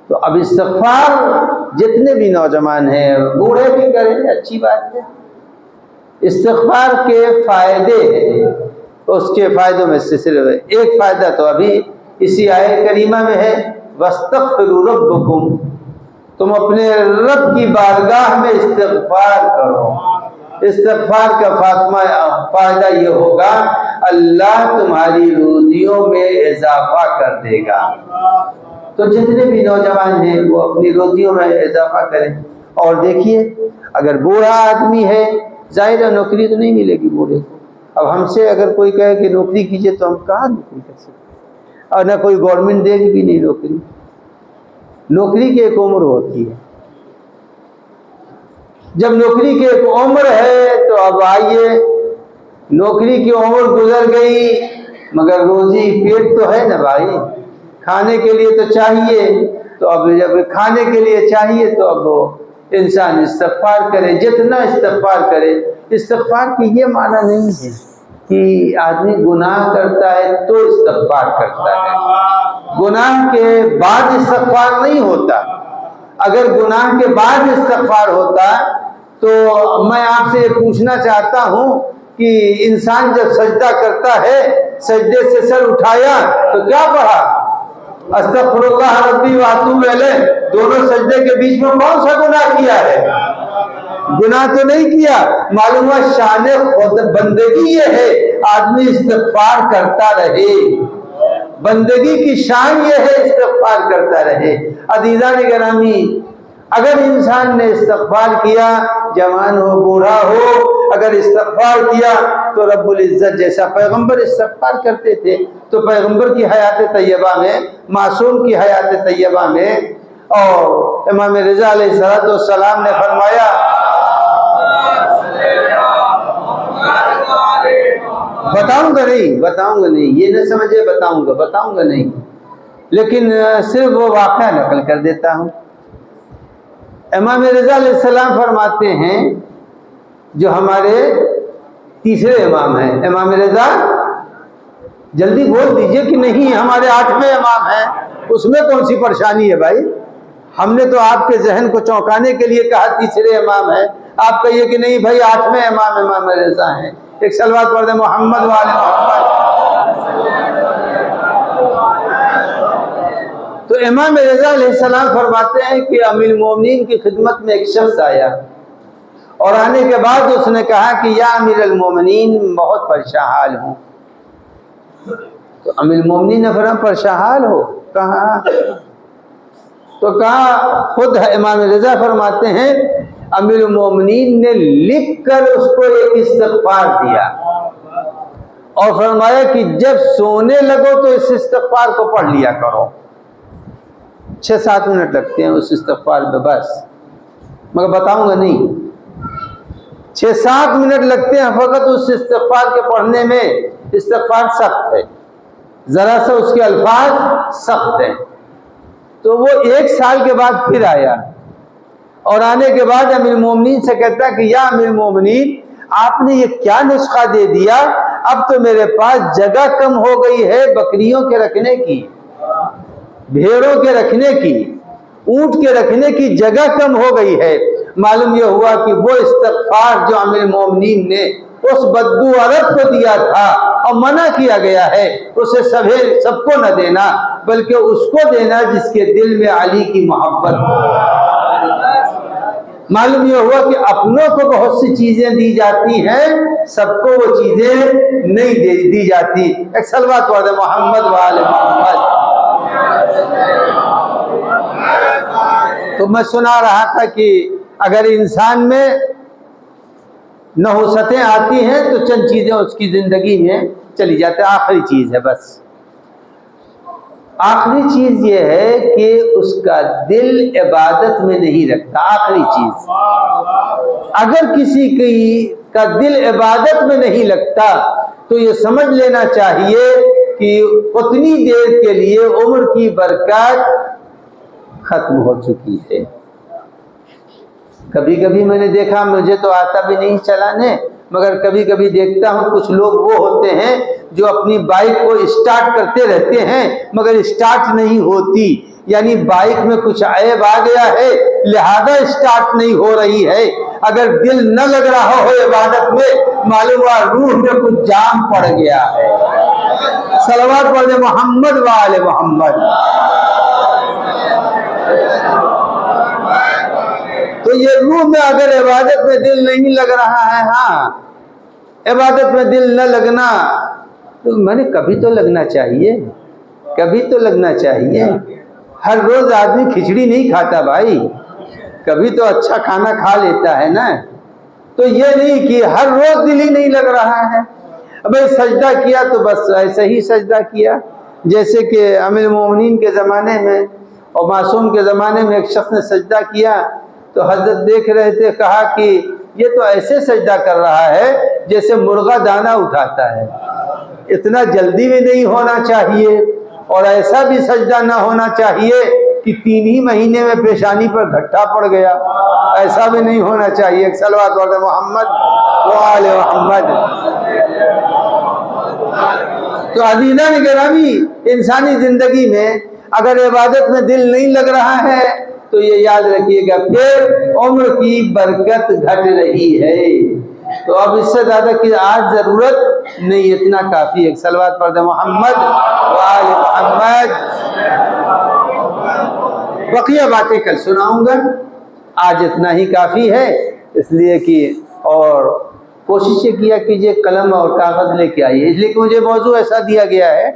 تو اب استغفار جتنے بھی نوجوان ہیں بوڑھے بھی کریں، اچھی بات ہے. استغفار کے فائدے ہیں، اس کے فائدوں میں سے صرف ایک فائدہ تو ابھی اسی آیت کریمہ میں ہے وَاسْتَغْفِرُوا رَبَّكُمْ. تم اپنے رب کی بارگاہ میں استغفار کرو. استغفار کا فائدہ یہ ہوگا اللہ تمہاری روزیوں میں اضافہ کر دے گا. تو جتنے بھی نوجوان ہیں وہ اپنی روزیوں میں اضافہ کریں. اور دیکھیے اگر بوڑھا آدمی ہے ظاہر ہے نوکری تو نہیں ملے گی بوڑھے کو. اب ہم سے اگر کوئی کہے کہ نوکری کیجئے تو ہم کہاں نوکری کر سکتے، اور نہ کوئی گورنمنٹ دے گی بھی نہیں نوکری. نوکری کی ایک عمر ہوتی ہے. جب نوکری کی ایک عمر ہے تو اب آئیے نوکری کی عمر گزر گئی مگر روزی پیٹ تو ہے نا بھائی، کھانے کے لیے تو چاہیے. تو اب جب کھانے کے لیے چاہیے تو اب انسان استغفار کرے، جتنا استغفار کرے. استغفار کی یہ معنی نہیں ہے کہ آدمی گناہ کرتا ہے تو استغفار کرتا ہے، گناہ کے بعد استغفار نہیں ہوتا۔ اگر گناہ کے بعد استغفار ہوتا تو میں آپ سے یہ پوچھنا چاہتا ہوں کہ انسان جب سجدہ کرتا ہے، سجدے سے سر اٹھایا تو کیا پڑھا؟ استغفر اللہ ربی واتوب الیہ۔ دونوں سجدے کے بیچ میں کون سا گناہ کیا ہے؟ گناہ تو نہیں کیا۔ معلوم ہے شان خود بندگی یہ ہے آدمی استغفار کرتا رہے، بندگی کی شان یہ ہے استغفار کرتا رہے۔ عزیزان گرامی، اگر انسان نے استغفار کیا، جوان ہو بوڑھا ہو، اگر استغفار کیا تو رب العزت جیسا پیغمبر استغفار کرتے تھے، تو پیغمبر کی حیات طیبہ میں، معصوم کی حیات طیبہ میں، اور امام رضا علیہ السلام نے فرمایا، بتاؤں گا نہیں، یہ نہ سمجھے بتاؤں گا نہیں، لیکن صرف وہ واقعہ نقل کر دیتا ہوں۔ امام رضا علیہ السلام فرماتے ہیں، جو ہمارے تیسرے امام ہیں، امام رضا، جلدی بول دیجئے کہ نہیں ہمارے 8ویں امام ہیں، اس میں کون سی پریشانی ہے بھائی؟ ہم نے تو آپ کے ذہن کو چونکانے کے لیے کہا تیسرے امام ہیں، آپ کہیے کہ نہیں بھائی 8ویں امام امام رضا ہیں۔ ایک صلوات پڑھ دیں محمد وآل محمد۔ تو امام رضا علیہ السلام فرماتے ہیں کہ امیر المومنین کی خدمت میں ایک شخص آیا، اور آنے کے بعد اس نے کہا کہ یا امیر المومنین بہت پریشان حال ہوں۔ تو امیر المومنین نے فرمایا پریشان حال ہو؟ کہا تو کہا خود امام رضا فرماتے ہیں امیر المومنین نے لکھ کر اس کو ایک استغفار دیا، اور فرمایا کہ جب سونے لگو تو اس استغفار کو پڑھ لیا کرو۔ 6-7 منٹ لگتے ہیں اس استغفار میں بس، مگر بتاؤں گا نہیں، 6-7 منٹ لگتے ہیں فقط اس استغفار کے پڑھنے میں۔ استغفار سخت ہے، ذرا سا اس کے الفاظ سخت ہیں۔ تو وہ 1 سال کے بعد پھر آیا، اور آنے کے بعد امیر المومنین سے کہتا کہ یا امیر المومنین آپ نے یہ کیا نسخہ دے دیا؟ اب تو میرے پاس جگہ کم ہو گئی ہے بکریوں کے رکھنے کی، بھیڑوں کے رکھنے کی، اونٹ کے رکھنے کی جگہ کم ہو گئی ہے۔ معلوم یہ ہوا کہ وہ استغفار جو امیر المومنین نے اس بدبو عورت کو دیا تھا اور منع کیا گیا ہے، اسے سب کو نہ دینا، بلکہ اس کو دینا جس کے دل میں علی کی محبت ہو۔ معلوم یہ ہوا کہ اپنوں کو بہت سی چیزیں دی جاتی ہیں، سب کو وہ چیزیں نہیں دی جاتی۔ ایک صلوات پڑھ دیں محمد وآل محمد۔ تو میں سنا رہا تھا کہ اگر انسان میں نحوستیں آتی ہیں تو چند چیزیں اس کی زندگی میں چلی جاتی ہیں۔ آخری چیز ہے، بس آخری چیز یہ ہے کہ اس کا دل عبادت میں نہیں رکھتا۔ آخری چیز، اگر کسی کا دل عبادت میں نہیں لگتا تو یہ سمجھ لینا چاہیے کہ اتنی دیر کے لیے عمر کی برکت ختم ہو چکی ہے۔ کبھی کبھی میں نے دیکھا، مجھے تو آتا بھی نہیں چلانے، مگر کبھی کبھی دیکھتا ہوں کچھ لوگ وہ ہوتے ہیں جو اپنی بائک کو اسٹارٹ کرتے رہتے ہیں مگر اسٹارٹ نہیں ہوتی، یعنی بائک میں کچھ عیب آ گیا ہے لہذا اسٹارٹ نہیں ہو رہی ہے۔ اگر دل نہ لگ رہا ہو عبادت میں، معلوم ہوا روح میں کچھ جام پڑ گیا ہے۔ صلوات پڑھ دیں محمد وآل محمد۔ تو یہ روح میں اگر عبادت میں دل نہیں لگ رہا ہے، ہاں عبادت میں دل نہ لگنا، تو میں نے کبھی تو لگنا چاہیے، کبھی تو لگنا چاہیے۔ ہر روز آدمی کھچڑی نہیں کھاتا بھائی، کبھی تو اچھا کھانا کھا لیتا ہے نا۔ تو یہ نہیں کہ ہر روز دل ہی نہیں لگ رہا ہے۔ ابھی سجدہ کیا تو بس ایسے ہی سجدہ کیا، جیسے کہ امیر المومنین کے زمانے میں اور معصوم کے زمانے میں ایک شخص نے سجدہ کیا تو حضرت دیکھ رہے تھے، کہا کہ یہ تو ایسے سجدہ کر رہا ہے جیسے مرغا دانہ اٹھاتا ہے، اتنا جلدی بھی نہیں ہونا چاہیے اور ایسا بھی سجدہ نہ ہونا چاہیے کہ 3 ہی مہینے میں پیشانی پر گھٹا پڑ گیا، ایسا بھی نہیں ہونا چاہیے۔ صلوات پڑھ دیں محمد۔ وآل محمد۔ تو عزیزان گرامی، انسانی زندگی میں اگر عبادت میں دل نہیں لگ رہا ہے تو یہ یاد رکھیے گا پھر عمر کی برکت گھٹ رہی ہے۔ تو اب اس سے زیادہ کی آج ضرورت نہیں، اتنا کافی ہے۔ صلوات پڑھ دیں محمد وآل محمد۔ بقیہ باتیں کل سناؤں گا، آج اتنا ہی کافی ہے، اس لیے کہ اور کوشش یہ کیا کیجیے قلم اور کاغذ لے کے آئیے، اس لیے کہ مجھے موضوع ایسا دیا گیا ہے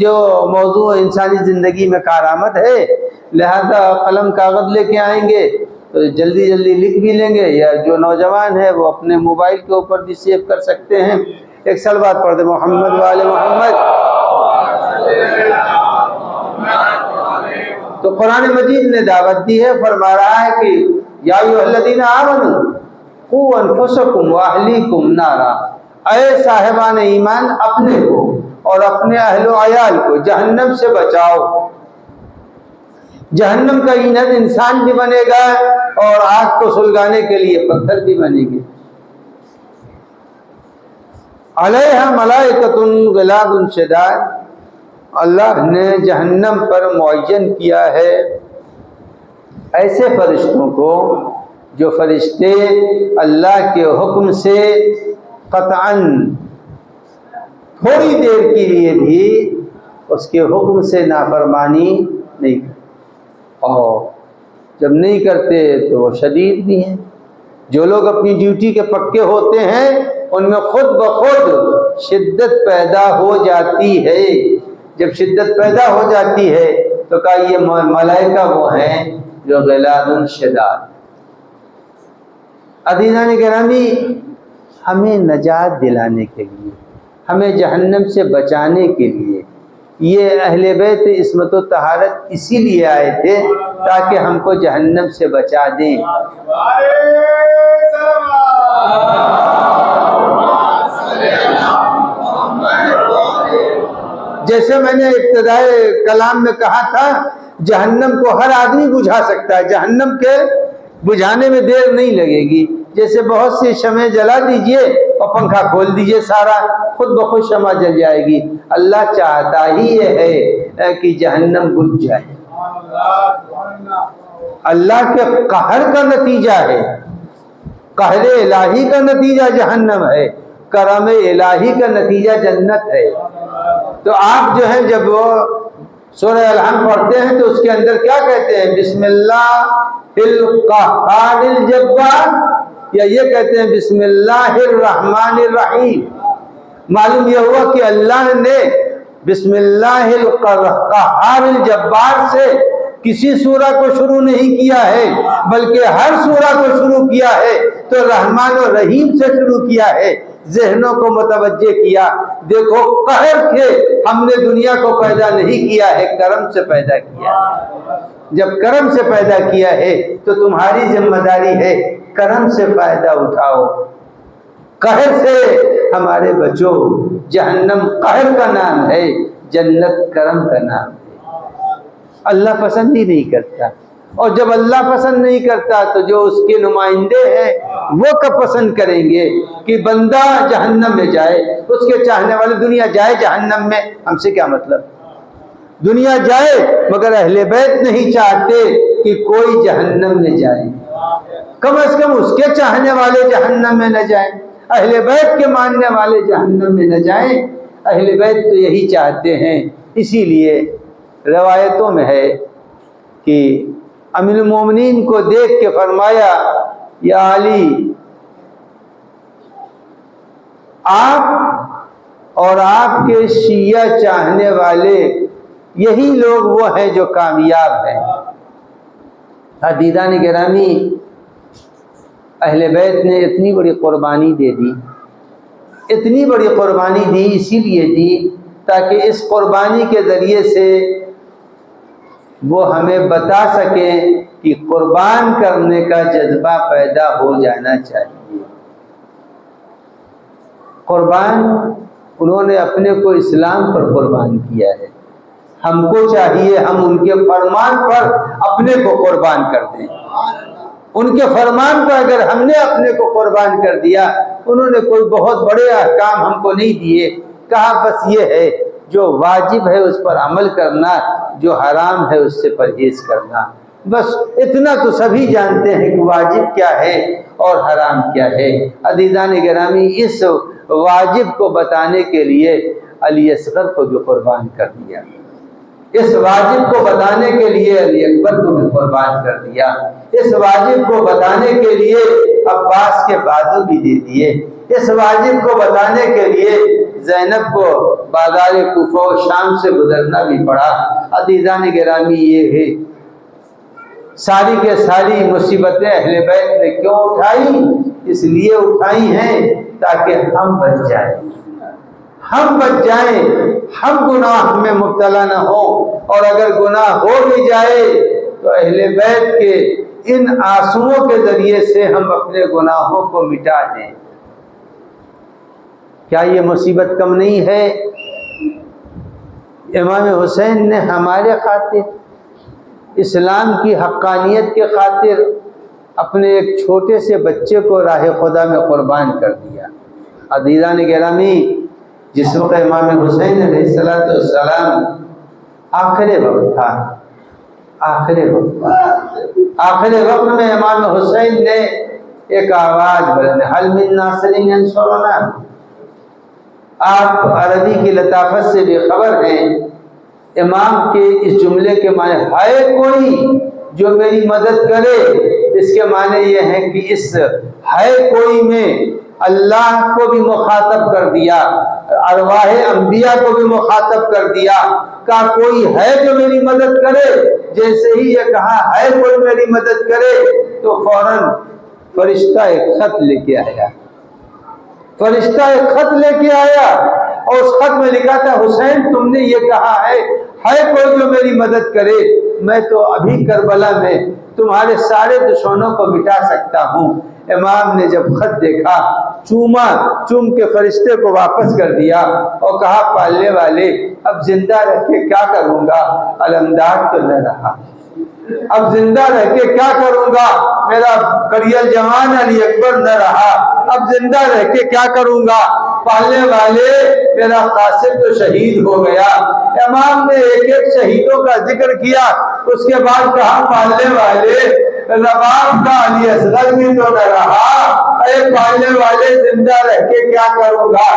جو موضوع انسانی زندگی میں کارآمد ہے، لہذا قلم کاغذ لے کے آئیں گے تو جلدی جلدی لکھ بھی لیں گے، یا جو نوجوان ہے وہ اپنے موبائل کے اوپر بھی سیو کر سکتے ہیں۔ ایک صلوات پڑھ دیں محمد وآل محمد۔ تو قرآن مجید نے دعوت دی ہے، فرما رہا ہے کہ یا ایھا الذین آمنوا قوا انفسکم واہلیکم نارا، اے صاحبان ایمان اپنے کو اور اپنے اہل و عیال کو جہنم سے بچاؤ۔ جہنم کا ایندھن انسان بھی بنے گا اور آگ کو سلگانے کے لیے پتھر بھی بنے گے۔ علیہا ملائکۃ غلاظ شداد، اللہ نے جہنم پر معین کیا ہے ایسے فرشتوں کو جو فرشتے اللہ کے حکم سے قطعاً تھوڑی دیر کے لیے بھی اس کے حکم سے نافرمانی نہیں کرتے، اور جب نہیں کرتے تو وہ شدید بھی ہیں۔ جو لوگ اپنی ڈیوٹی کے پکے ہوتے ہیں ان میں خود بخود شدت پیدا ہو جاتی ہے۔ جب شدت پیدا ہو جاتی ہے تو کہا یہ ملائکہ وہ ہیں جو غلاظ شداد۔ عزیزان گرامی، ہمیں نجات دلانے کے لیے، ہمیں جہنم سے بچانے کے لیے یہ اہل بیت عصمت و طہارت اسی لیے آئے تھے تاکہ ہم کو جہنم سے بچا دیں۔ جیسے میں نے ابتدائے کلام میں کہا تھا، جہنم کو ہر آدمی بجھا سکتا ہے، جہنم کے بجھانے میں دیر نہیں لگے گی۔ جیسے بہت سی شمع جلا دیجئے اور پنکھا کھول دیجئے، سارا خود بخود شمع جل جائے گی۔ اللہ چاہتا ہی یہ ہے کہ جہنم بجھ جائے۔ اللہ کے قہر کا نتیجہ ہے، قہر الہی کا نتیجہ جہنم ہے، کرم الہی کا نتیجہ جنت ہے۔ تو آپ جو ہے جب وہ سورہ الحمد پڑھتے ہیں تو اس کے اندر کیا کہتے ہیں؟ بسم اللہ القہار الجبار، یا یہ کہتے ہیں بسم اللہ الرحمن الرحیم؟ معلوم یہ ہوا کہ اللہ نے بسم اللہ القہار الجبار سے کسی سورہ کو شروع نہیں کیا ہے، بلکہ ہر سورہ کو شروع کیا ہے تو رحمان و رحیم سے شروع کیا ہے، ذہنوں کو متوجہ کیا۔ دیکھو قہر کے ہم نے دنیا کو پیدا نہیں کیا ہے، کرم سے پیدا کیا ہے۔ جب کرم سے پیدا کیا ہے تو تمہاری ذمہ داری ہے کرم سے فائدہ اٹھاؤ، قہر سے ہمارے بچو۔ جہنم قہر کا نام ہے، جنت کرم کا نام ہے۔ اللہ پسند ہی نہیں کرتا، اور جب اللہ پسند نہیں کرتا تو جو اس کے نمائندے ہیں وہ کب پسند کریں گے کہ بندہ جہنم میں جائے؟ اس کے چاہنے والے دنیا جائے جہنم میں، ہم سے کیا مطلب؟ دنیا جائے مگر اہل بیت نہیں چاہتے کہ کوئی جہنم میں جائے، کم از کم اس کے چاہنے والے جہنم میں نہ جائیں، اہل بیت کے ماننے والے جہنم میں نہ جائیں۔ اہل بیت تو یہی چاہتے ہیں، اسی لیے روایتوں میں ہے کہ امیر المومنین کو دیکھ کے فرمایا یا علی، آپ اور آپ کے شیعہ چاہنے والے یہی لوگ وہ ہیں جو کامیاب ہیں۔ عزیزان گرامی، اہل بیت نے اتنی بڑی قربانی دے دی، اتنی بڑی قربانی دی، اسی لیے دی تاکہ اس قربانی کے ذریعے سے وہ ہمیں بتا سکیں کہ قربان کرنے کا جذبہ پیدا ہو جانا چاہیے۔ قربان انہوں نے اپنے کو اسلام پر قربان کیا ہے، ہم کو چاہیے ہم ان کے فرمان پر اپنے کو قربان کر دیں۔ ان کے فرمان پر اگر ہم نے اپنے کو قربان کر دیا، انہوں نے کوئی بہت بڑے احکام ہم کو نہیں دیے، کہا بس یہ ہے جو واجب ہے اس پر عمل کرنا، جو حرام ہے اس سے پرہیز کرنا، بس اتنا تو سبھی جانتے ہیں کہ واجب کیا ہے اور حرام کیا ہے۔ عزیزان گرامی، اس واجب کو بتانے کے لیے علی اصغر کو بھی قربان کر دیا، اس واجب کو بتانے کے لیے علی اکبر کو بھی قربان کر دیا، اس واجب کو بتانے کے لیے عباس کے بازو بھی دے دیے، اس واجب کو بتانے کے لیے زینب کو بازار کوفہ و شام سے گزرنا بھی پڑا۔ عزیزان گرامی، یہ ہے ساری کے ساری مصیبتیں اہل بیت نے کیوں اٹھائی؟ اس لیے اٹھائی ہیں تاکہ ہم بچ جائیں، ہم بچ جائیں، ہم گناہ میں مبتلا نہ ہوں، اور اگر گناہ ہو بھی جائے تو اہل بیت کے ان آنسوؤں کے ذریعے سے ہم اپنے گناہوں کو مٹا دیں۔ کیا یہ مصیبت کم نہیں ہے؟ امام حسین نے ہمارے خاطر، اسلام کی حقانیت کے خاطر اپنے ایک چھوٹے سے بچے کو راہ خدا میں قربان کر دیا۔ عزیزان گرامی، جس وقت امام حسین علیہ السلام آخر وقت تھا، آخر وقت میں امام حسین نے ایک آواز بلند، حل من ناصر ینصرنا۔ آپ عربی کی لطافت سے بے خبر ہیں، امام کے اس جملے کے معنی ہے کوئی جو میری مدد کرے، اس کے معنی یہ ہے کہ اس ہے کوئی میں اللہ کو بھی مخاطب کر دیا، ارواح انبیاء کو بھی مخاطب کر دیا، کہا کوئی ہے جو میری مدد کرے۔ جیسے ہی یہ کہا ہے کوئی میری مدد کرے تو فوراً فرشتہ ایک خط لے کے آیا، فرشتہ ایک خط لے کے آیا، اور اس خط میں لکھا تھا حسین تم نے یہ کہا ہے کوئی جو میری مدد کرے، میں تو ابھی کربلا میں تمہارے سارے دشمنوں کو مٹا سکتا ہوں۔ امام نے جب خط دیکھا، چوم کے فرشتے کو واپس کر دیا اور کہا پالنے والے اب زندہ رہ کے کیا کروں گا، علمدار تو نہ رہا، اب زندہ رہ کے کیا کروں گا، میرا کڑیل جوان علی اکبر نہ رہا، اب زندہ رہ کے کیا کروں گا، پالنے والے میرا قاسم تو شہید ہو گیا۔ امام نے ایک ایک شہیدوں کا ذکر کیا، اس کے بعد کہا پالنے والے رباب کا علی اصغر بھی تو نہ رہا، اے پالنے والے زندہ رہ کے کیا کروں گا۔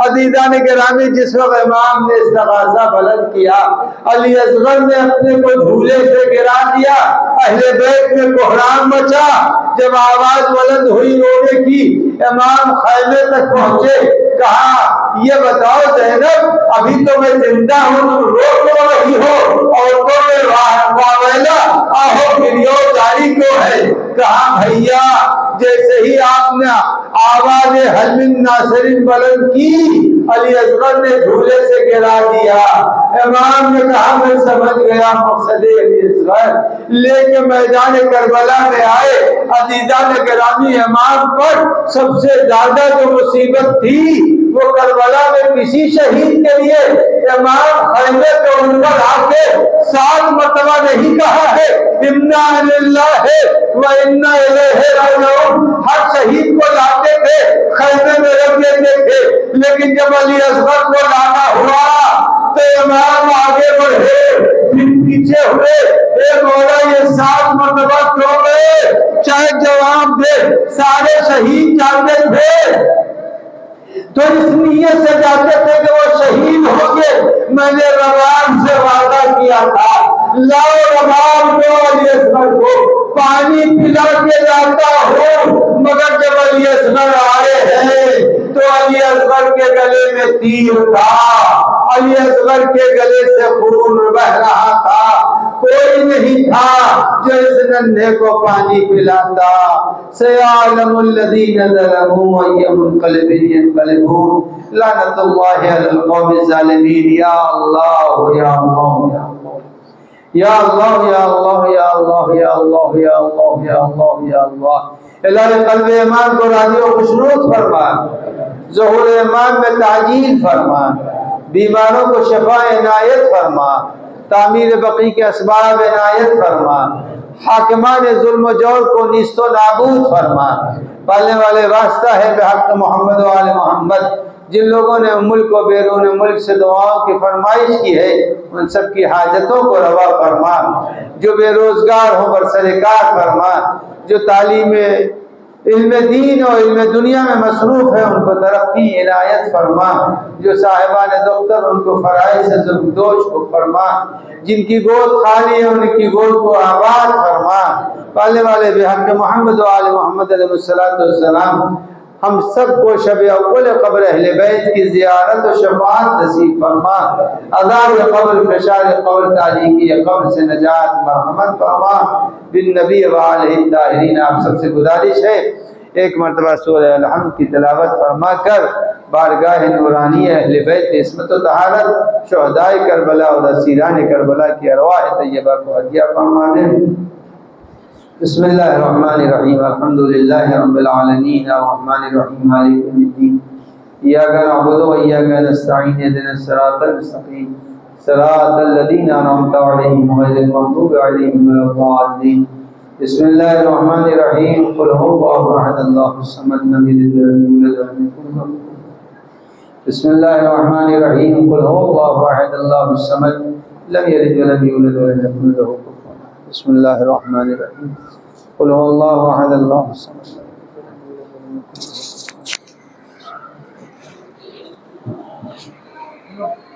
عزیزان گرامی، جس وقت امام نے استغاثہ بلند کیا، علی اصغر نے اپنے کو جھولے سے گرا دیا، اہل بیت میں کوہرام مچا۔ جب آواز بلند ہوئی رونے کی، امام خیمے تک پہنچے، کہا یہ بتاؤ زینب ابھی تو میں زندہ ہوں، تم رو رہی ہو، عورتوں میں واویلا آہو گریو جاری کیوں ہے؟ کہا بھیا جیسے ہی آپ نے آواز حل من ناصرین بلند کی، علی اصغر نے جھولے سے گرا دیا۔ امام نے کہا میں سمجھ گیا مقصد علی اصغر، لے کے میدان کربلا میں آئے۔ عزیزان گرامی، امام پر سب سے زیادہ جو مصیبت تھی وہ کربلا میں کسی شہید کے لیے امام خیمے کے اوپر آ کے 7 مرتبہ نہیں کہا ہے انا للہ و انا الیہ راجعون، ہر شہید کو لاتے تھے خیمے میں رکھ دیتے تھے، لیکن جب علی اصغر کو لانا ہوا تو امام آگے بڑھے پھر پیچھے ہوئے، اے مولا یہ 7 مرتبہ کیوں گئے؟ چاہے جواب دے، سارے شہید جاتے تھے تو اس نیت سے جاتے تھے کہ وہ شہید ہوں گے۔ میں نے رباب سے وعدہ کیا تھا، لاؤ رباب کو علی اصغر کو پانی پلا کے لاتا ہوں، مگر جب علی اصغر آئے ہیں تو علی اصغر کے گلے میں تیر تھا، علی اصغر کے گلے سے خون بہ رہا تھا، کوئی نہیں تھا جو اس ننھے کو پانی پلاتا۔ سیعلم الذین ظلموا ای منقلب ینقلبون، لعنت اللہ علی القوم الظالمین۔ یا اللہ یا اللہ یا اللہ یا اللہ یا اللہ یا اللہ یا اللہ یا اللہ یا اللہ۔ الہی قلب ایمان کو راضی و خوشنود فرما، ظہور ایمان میں تعجیل فرما، بیماروں کو شفا عنایت فرما، تعمیر بقی کے اسباب عنایت فرما، حاکمان ظلم و جور کو نیست و نابود فرما۔ پالنے والے واسطہ ہے بحق محمد و آل محمد، جن لوگوں نے ملک و بیرون ملک سے دعاؤں کی فرمائش کی ہے ان سب کی حاجتوں کو روا فرما، جو بے روزگار ہو برسرکار فرما، جو تعلیم علم دین اور علم دنیا میں مصروف ہے ان کو ترقی عنایت فرما، جو صاحبان دفتر ان کو فرائض سے زبدوش کو فرما، جن کی گود خالی ہے ان کی گود کو آباد فرما۔ پالنے والے بحق محمد و آل محمد علیہ السلام ہم سب کو شب اول قبر اہل بیت کی زیارت و شفاعت نصیب فرما، عذاب قبر، فشار قبر، تاریکی قبر سے نجات مرحمت فرما بالنبی و آلہ الطاہرین۔ آپ سب سے گزارش ہے ایک مرتبہ سورہ الحمد کی تلاوت فرما کر بارگاہ نورانی اہل بیت عصمت و طہارت، شہدائے کربلا اور اسیران کربلا کی ارواح طیبہ کو ہدیہ فرما دیں۔ بسم اللہ الرحمن الرحیم، الحمدللہ رب العالمین، الرحمن الرحیم، مالک یوم الدین، ایاک نعبد و ایاک نستعین، اہدنا الصراط المستقیم، صراط الذین انعمت علیہم غیر المغضوب علیہم ولا الضالین۔ بسم اللہ الرحمن الرحیم، قل هو اللہ احد اللہ الصمد لم یلد ولم یولد ولم یکن له کفوا احد۔ بسم اللہ الرحمن الرحیم، قل هو اللہ احد اللہ الصمد لم یلد ولم یولد ولم یکن له کفوا احد۔ بسم اللہ الرحمن الرحیم، قل هو اللہ احد اللہ الصمد لم یلد ولم یولد ولم یکن له کفوا احد۔